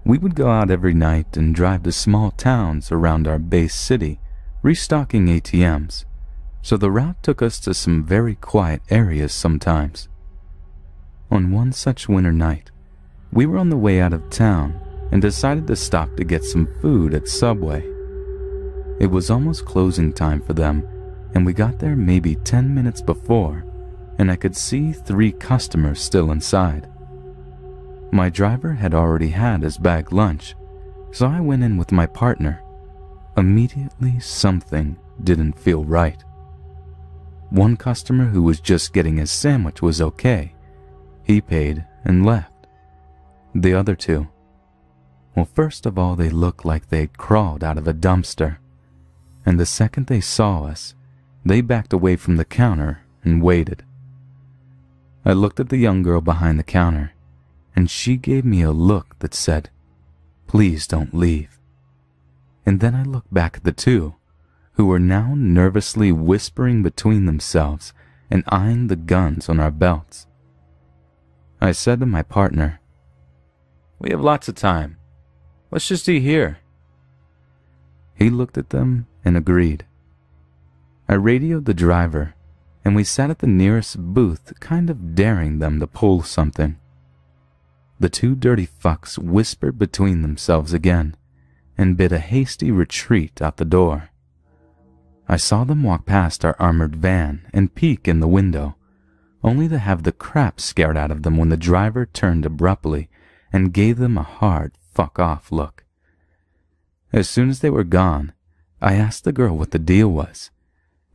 We would go out every night and drive to small towns around our base city, restocking ATMs, so the route took us to some very quiet areas sometimes. On one such winter night, we were on the way out of town and decided to stop to get some food at Subway. It was almost closing time for them, and we got there maybe 10 minutes before, and I could see 3 customers still inside. My driver had already had his bag lunch, so I went in with my partner. Immediately, something didn't feel right. One customer who was just getting his sandwich was okay. He paid and left. The other 2, well, first of all, they looked like they'd crawled out of a dumpster. And the second they saw us, they backed away from the counter and waited. I looked at the young girl behind the counter, and she gave me a look that said, "Please don't leave." And then I looked back at the 2, who were now nervously whispering between themselves and eyeing the guns on our belts. I said to my partner, "We have lots of time. Let's just eat here." He looked at them and agreed. I radioed the driver, and we sat at the nearest booth, kind of daring them to pull something. The 2 dirty fucks whispered between themselves again and bid a hasty retreat out the door. I saw them walk past our armored van and peek in the window, only to have the crap scared out of them when the driver turned abruptly and gave them a hard fuck-off look. As soon as they were gone, I asked the girl what the deal was,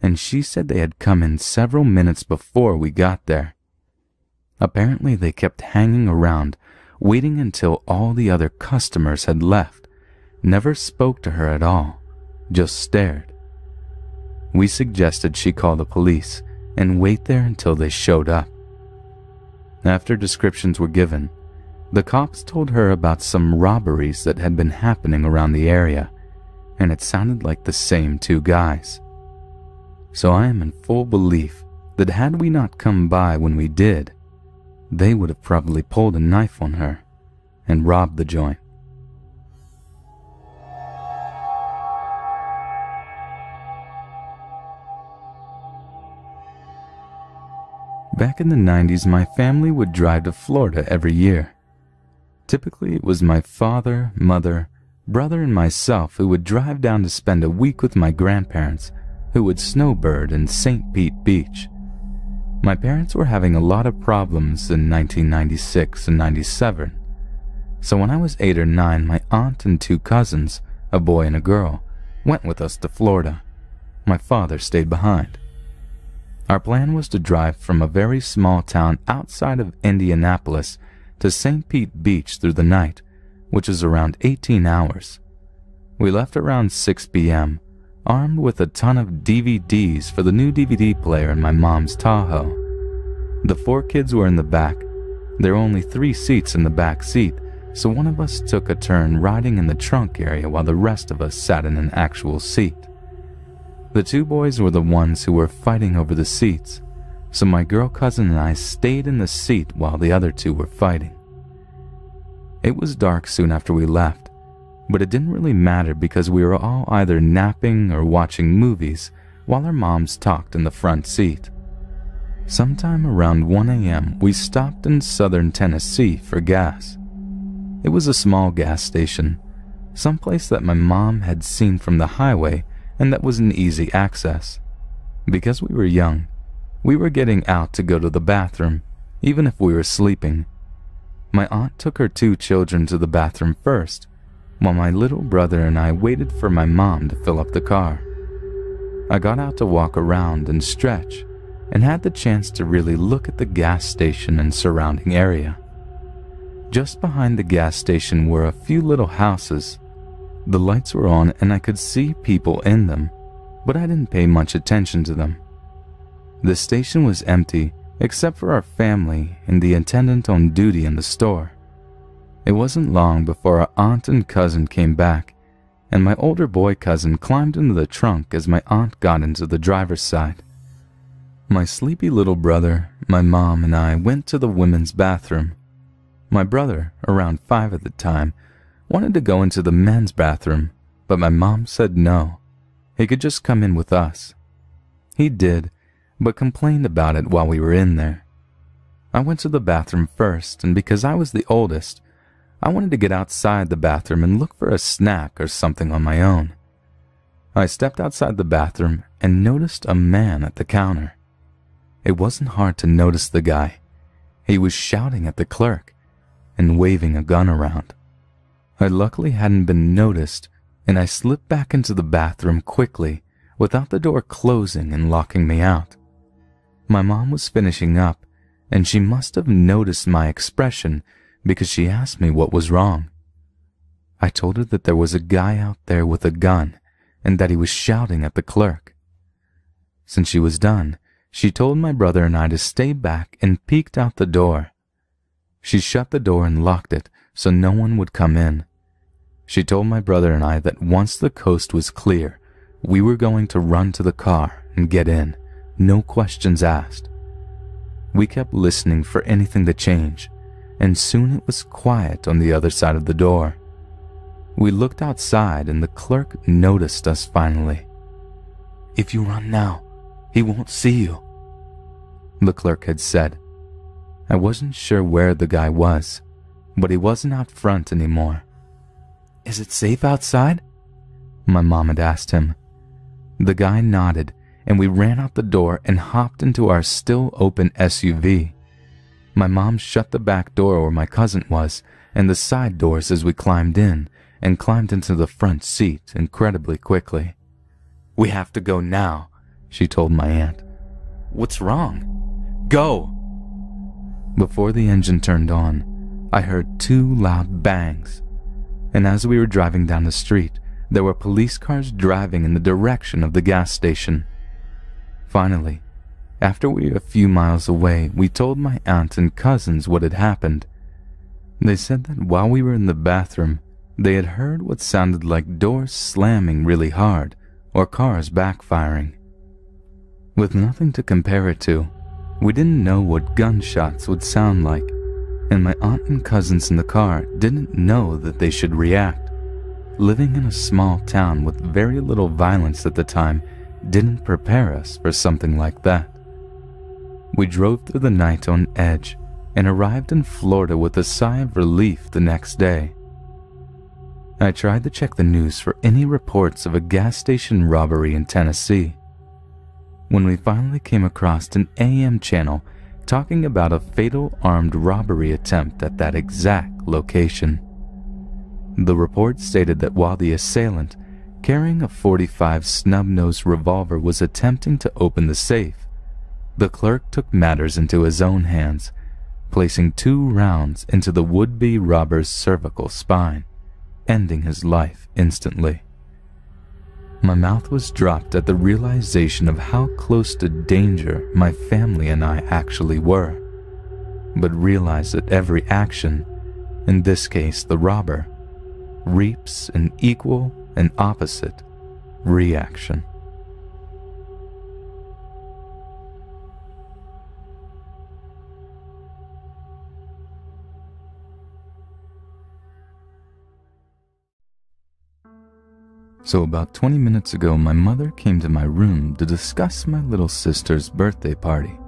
and she said they had come in several minutes before we got there. Apparently they kept hanging around, waiting until all the other customers had left, never spoke to her at all, just stared. We suggested she call the police and wait there until they showed up. After descriptions were given, the cops told her about some robberies that had been happening around the area, and it sounded like the same 2 guys. So I am in full belief that had we not come by when we did, they would have probably pulled a knife on her and robbed the joint. Back in the 90s, my family would drive to Florida every year. Typically, it was my father, mother, brother, and myself who would drive down to spend a week with my grandparents, who would snowbird in St. Pete Beach. My parents were having a lot of problems in 1996 and 97, So when I was 8 or 9, my aunt and 2 cousins, a boy and a girl, went with us to Florida. My father stayed behind. Our plan was to drive from a very small town outside of Indianapolis to St. Pete Beach through the night, which is around 18 hours. We left around 6 p.m., armed with a ton of DVDs for the new DVD player in my mom's Tahoe. The 4 kids were in the back. There were only 3 seats in the back seat, so one of us took a turn riding in the trunk area while the rest of us sat in an actual seat. The 2 boys were the ones who were fighting over the seats, so my girl cousin and I stayed in the seat while the other 2 were fighting. It was dark soon after we left, but it didn't really matter because we were all either napping or watching movies while our moms talked in the front seat. Sometime around 1 a.m., we stopped in southern Tennessee for gas. It was a small gas station, someplace that my mom had seen from the highway and that was an easy access. Because we were young, we were getting out to go to the bathroom, even if we were sleeping. My aunt took her 2 children to the bathroom first, while my little brother and I waited for my mom to fill up the car. I got out to walk around and stretch, and had the chance to really look at the gas station and surrounding area. Just behind the gas station were a few little houses. The lights were on and I could see people in them, but I didn't pay much attention to them. The station was empty except for our family and the attendant on duty in the store. It wasn't long before our aunt and cousin came back, and my older boy cousin climbed into the trunk as my aunt got into the driver's side. My sleepy little brother, my mom, and I went to the women's bathroom. My brother, around 5 at the time, wanted to go into the men's bathroom, but my mom said no. He could just come in with us. He did, but complained about it while we were in there. I went to the bathroom first, and because I was the oldest, I wanted to get outside the bathroom and look for a snack or something on my own. I stepped outside the bathroom and noticed a man at the counter. It wasn't hard to notice the guy. He was shouting at the clerk and waving a gun around. I luckily hadn't been noticed, and I slipped back into the bathroom quickly without the door closing and locking me out. My mom was finishing up, and she must have noticed my expression because she asked me what was wrong. I told her that there was a guy out there with a gun and that he was shouting at the clerk. Since she was done, she told my brother and I to stay back and peeked out the door. She shut the door and locked it so no one would come in. She told my brother and I that once the coast was clear, we were going to run to the car and get in, no questions asked. We kept listening for anything to change, and soon it was quiet on the other side of the door. We looked outside and the clerk noticed us finally. "If you run now, he won't see you," the clerk had said. I wasn't sure where the guy was, but he wasn't out front anymore. "Is it safe outside?" my mom had asked him. The guy nodded, and we ran out the door and hopped into our still open SUV. My mom shut the back door where my cousin was and the side doors as we climbed in, and climbed into the front seat incredibly quickly. "We have to go now," she told my aunt. "What's wrong?" "Go!" Before the engine turned on, I heard 2 loud bangs, and as we were driving down the street, there were police cars driving in the direction of the gas station. Finally, after we were a few miles away, we told my aunt and cousins what had happened. They said that while we were in the bathroom, they had heard what sounded like doors slamming really hard or cars backfiring. With nothing to compare it to, we didn't know what gunshots would sound like, and my aunt and cousins in the car didn't know that they should react. Living in a small town with very little violence at the time didn't prepare us for something like that. We drove through the night on edge and arrived in Florida with a sigh of relief the next day. I tried to check the news for any reports of a gas station robbery in Tennessee. When we finally came across an AM channel talking about a fatal armed robbery attempt at that exact location. The report stated that while the assailant, carrying a .45 snub-nosed revolver, was attempting to open the safe, the clerk took matters into his own hands, placing 2 rounds into the would-be robber's cervical spine, ending his life instantly. My mouth was dropped at the realization of how close to danger my family and I actually were, but realized that every action, in this case the robber, reaps an equal and opposite reaction. So about 20 minutes ago, my mother came to my room to discuss my little sister's birthday party,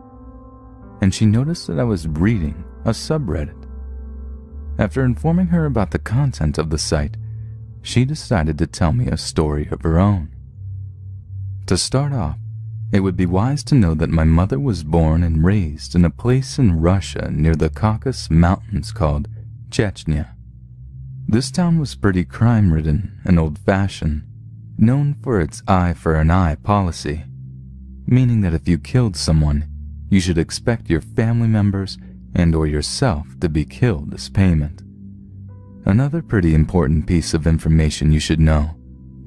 and she noticed that I was reading a subreddit. After informing her about the content of the site, she decided to tell me a story of her own. To start off, it would be wise to know that my mother was born and raised in a place in Russia near the Caucasus Mountains called Chechnya. This town was pretty crime-ridden and old-fashioned, known for its eye for an eye policy, meaning that if you killed someone, you should expect your family members and or yourself to be killed as payment. Another pretty important piece of information you should know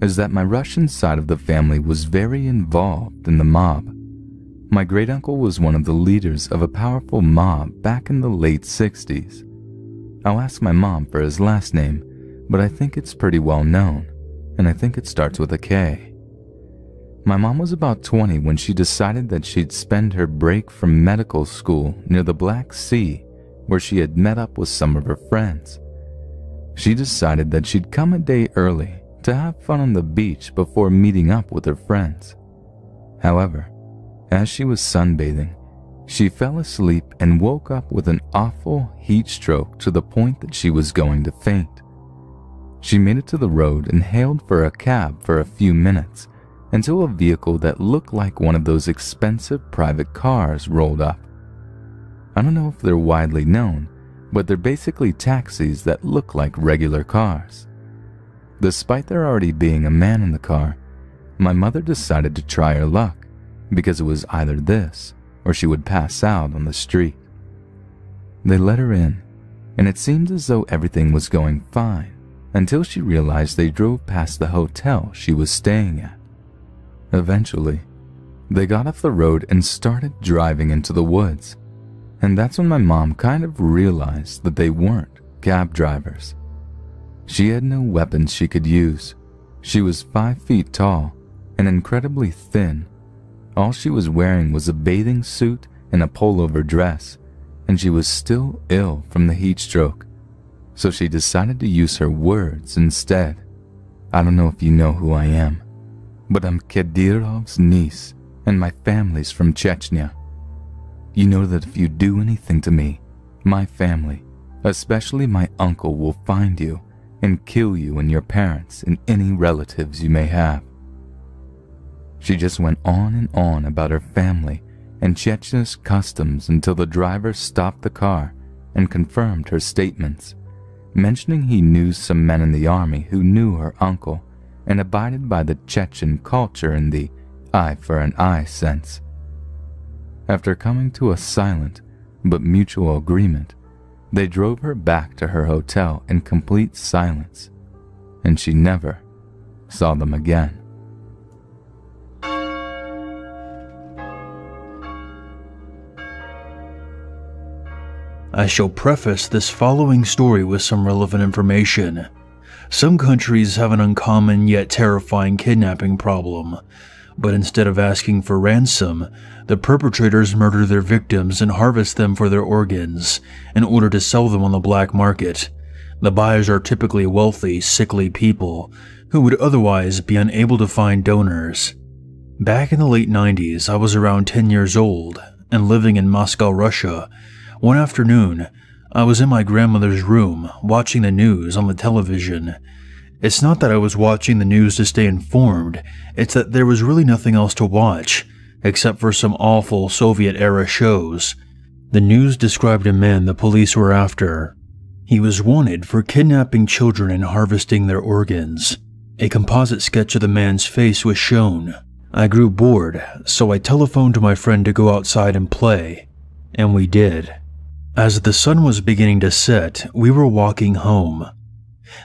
is that my Russian side of the family was very involved in the mob. My great-uncle was one of the leaders of a powerful mob back in the late 60s. I'll ask my mom for his last name, but I think it's pretty well known, and I think it starts with a K. My mom was about 20 when she decided that she'd spend her break from medical school near the Black Sea, where she had met up with some of her friends. She decided that she'd come a day early to have fun on the beach before meeting up with her friends. However, as she was sunbathing, she fell asleep and woke up with an awful heat stroke to the point that she was going to faint. She made it to the road and hailed for a cab for a few minutes until a vehicle that looked like one of those expensive private cars rolled up. I don't know if they're widely known, but they're basically taxis that look like regular cars. Despite there already being a man in the car, my mother decided to try her luck because it was either this or she would pass out on the street. They let her in, and it seemed as though everything was going fine until she realized they drove past the hotel she was staying at. Eventually, they got off the road and started driving into the woods, and that's when my mom kind of realized that they weren't cab drivers. She had no weapons she could use. She was 5 feet tall and incredibly thin. All she was wearing was a bathing suit and a pullover dress, and she was still ill from the heat stroke, so she decided to use her words instead. I don't know if you know who I am, but I'm Kadyrov's niece, and my family's from Chechnya. You know that if you do anything to me, my family, especially my uncle, will find you and kill you and your parents and any relatives you may have. She just went on and on about her family and Chechnya's customs until the driver stopped the car and confirmed her statements, mentioning he knew some men in the army who knew her uncle and abided by the Chechen culture in the eye for an eye sense. After coming to a silent but mutual agreement, they drove her back to her hotel in complete silence, and she never saw them again. I shall preface this following story with some relevant information. Some countries have an uncommon yet terrifying kidnapping problem, but instead of asking for ransom, the perpetrators murder their victims and harvest them for their organs in order to sell them on the black market. The buyers are typically wealthy, sickly people who would otherwise be unable to find donors. Back in the late 90s, I was around 10 years old and living in Moscow, Russia. One afternoon, I was in my grandmother's room watching the news on the television. It's not that I was watching the news to stay informed, it's that there was really nothing else to watch, except for some awful Soviet-era shows. The news described a man the police were after. He was wanted for kidnapping children and harvesting their organs. A composite sketch of the man's face was shown. I grew bored, so I telephoned to my friend to go outside and play, and we did. As the sun was beginning to set, we were walking home.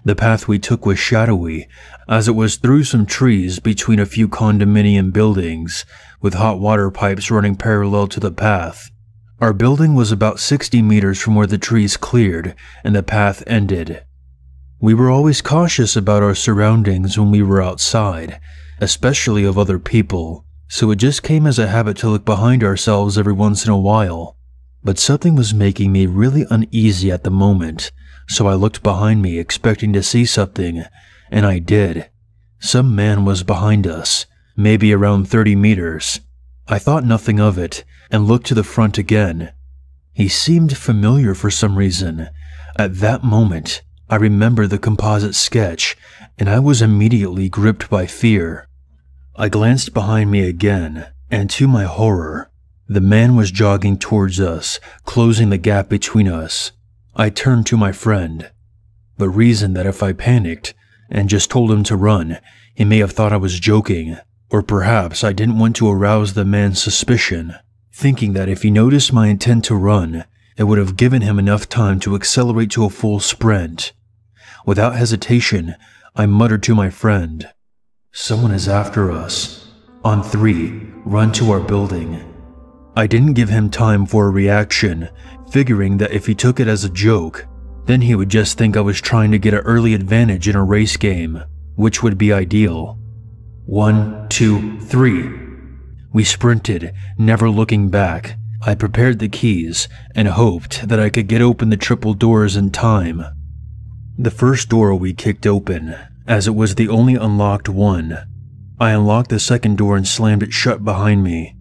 The path we took was shadowy, as it was through some trees between a few condominium buildings, with hot water pipes running parallel to the path. Our building was about 60 meters from where the trees cleared and the path ended. We were always cautious about our surroundings when we were outside, especially of other people, so it just came as a habit to look behind ourselves every once in a while. But something was making me really uneasy at the moment, so I looked behind me expecting to see something, and I did. Some man was behind us, maybe around 30 meters. I thought nothing of it, and looked to the front again. He seemed familiar for some reason. At that moment, I remembered the composite sketch, and I was immediately gripped by fear. I glanced behind me again, and to my horror, the man was jogging towards us, closing the gap between us. I turned to my friend, but reasoned that if I panicked and just told him to run, he may have thought I was joking, or perhaps I didn't want to arouse the man's suspicion, thinking that if he noticed my intent to run, it would have given him enough time to accelerate to a full sprint. Without hesitation, I muttered to my friend, "Someone is after us. On 3, run to our building." I didn't give him time for a reaction, figuring that if he took it as a joke, then he would just think I was trying to get an early advantage in a race game, which would be ideal. 1, 2, 3. We sprinted, never looking back. I prepared the keys and hoped that I could get open the triple doors in time. The first door we kicked open, as it was the only unlocked one. I unlocked the second door and slammed it shut behind me.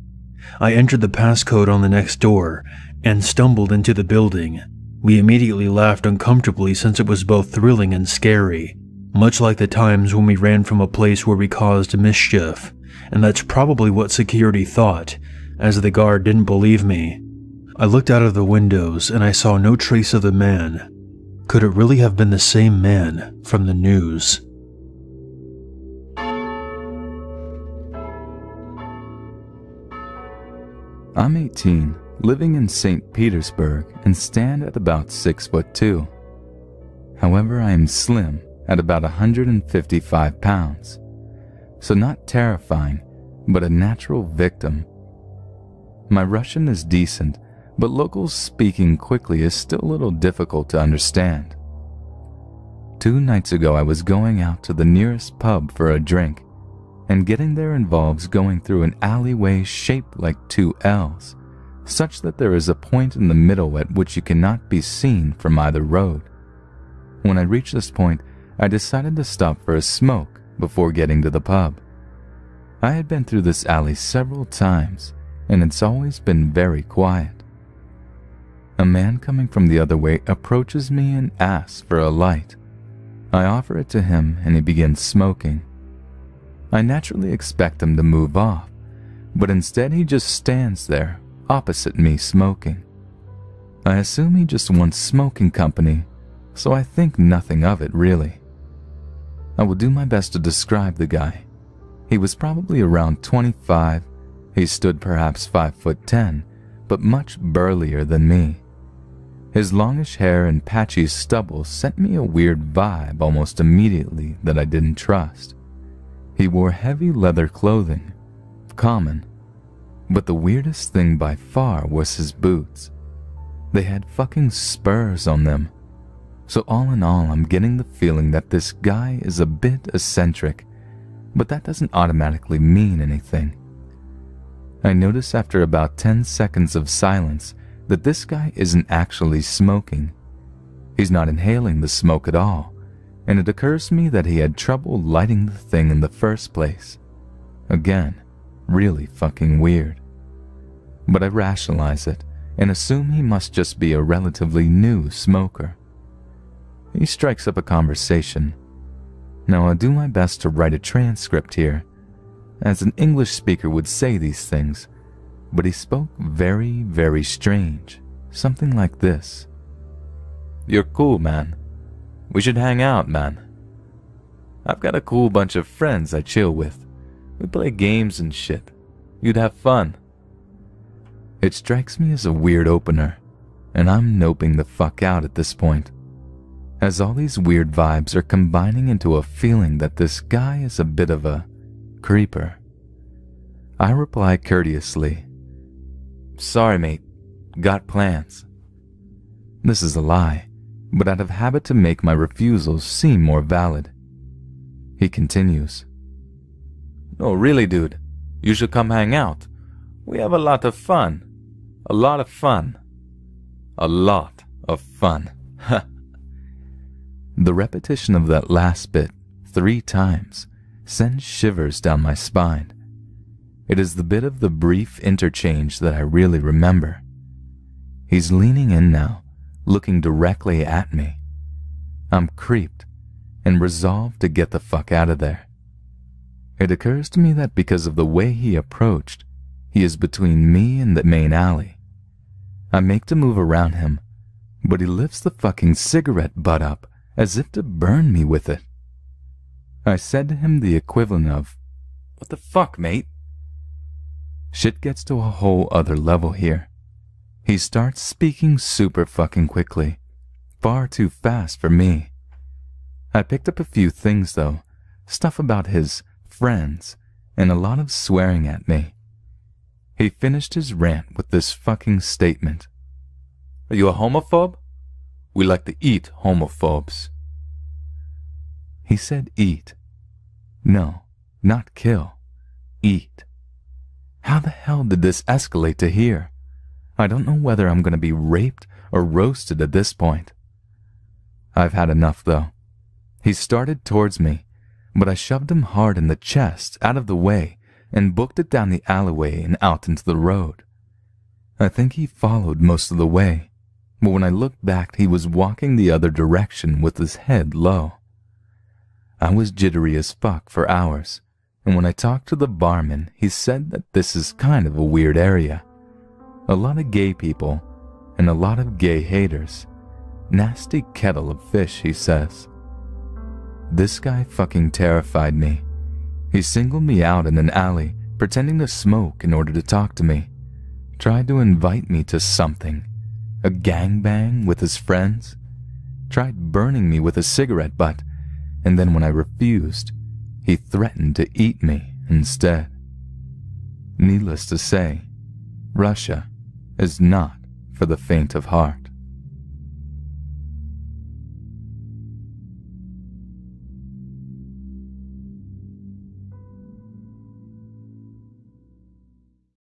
I entered the passcode on the next door and stumbled into the building. We immediately laughed uncomfortably since it was both thrilling and scary, much like the times when we ran from a place where we caused mischief, and that's probably what security thought, as the guard didn't believe me. I looked out of the windows and I saw no trace of the man. Could it really have been the same man from the news? I'm 18, living in St. Petersburg, and stand at about 6'2". However, I am slim at about 155 pounds, so not terrifying, but a natural victim. My Russian is decent, but locals speaking quickly is still a little difficult to understand. 2 nights ago, I was going out to the nearest pub for a drink, and getting there involves going through an alleyway shaped like 2 L's, such that there is a point in the middle at which you cannot be seen from either road. When I reached this point, I decided to stop for a smoke before getting to the pub. I had been through this alley several times, and it's always been very quiet. A man coming from the other way approaches me and asks for a light. I offer it to him and he begins smoking. I naturally expect him to move off, but instead he just stands there, opposite me smoking. I assume he just wants smoking company, so I think nothing of it really. I will do my best to describe the guy. He was probably around 25, he stood perhaps 5'10", but much burlier than me. His longish hair and patchy stubble sent me a weird vibe almost immediately that I didn't trust. He wore heavy leather clothing, common, but the weirdest thing by far was his boots. They had fucking spurs on them. So all in all, I'm getting the feeling that this guy is a bit eccentric, but that doesn't automatically mean anything. I notice after about 10 seconds of silence that this guy isn't actually smoking. He's not inhaling the smoke at all, and it occurs to me that he had trouble lighting the thing in the first place. Again, really fucking weird. But I rationalize it and assume he must just be a relatively new smoker. He strikes up a conversation. Now I'll do my best to write a transcript here, as an English speaker would say these things, but he spoke very, very strange, something like this. You're cool, man. We should hang out, man. I've got a cool bunch of friends I chill with. We play games and shit. You'd have fun. It strikes me as a weird opener, and I'm noping the fuck out at this point, as all these weird vibes are combining into a feeling that this guy is a bit of a creeper. I reply courteously, "Sorry, mate. Got plans." This is a lie, but out of habit to make my refusals seem more valid. He continues, "No, really, dude. You should come hang out. We have a lot of fun. A lot of fun. A lot of fun." The repetition of that last bit 3 times sends shivers down my spine. It is the bit of the brief interchange that I really remember. He's leaning in now, looking directly at me. I'm creeped and resolved to get the fuck out of there. It occurs to me that because of the way he approached, he is between me and the main alley. I make to move around him, but he lifts the fucking cigarette butt up as if to burn me with it. I said to him the equivalent of, "What the fuck, mate?" Shit gets to a whole other level here. He starts speaking super fucking quickly, far too fast for me. I picked up a few things though, stuff about his friends, and a lot of swearing at me. He finished his rant with this fucking statement. "Are you a homophobe? We like to eat homophobes." He said eat. No, not kill. Eat. How the hell did this escalate to here? I don't know whether I'm going to be raped or roasted at this point. I've had enough though. He started towards me, but I shoved him hard in the chest out of the way and booked it down the alleyway and out into the road. I think he followed most of the way, but when I looked back he was walking the other direction with his head low. I was jittery as fuck for hours, and when I talked to the barman he said that this is kind of a weird area. A lot of gay people, and a lot of gay haters. Nasty kettle of fish, he says. This guy fucking terrified me. He singled me out in an alley, pretending to smoke in order to talk to me. Tried to invite me to something. A gangbang with his friends. Tried burning me with a cigarette butt, and then when I refused, he threatened to eat me instead. Needless to say, Russia is not for the faint of heart.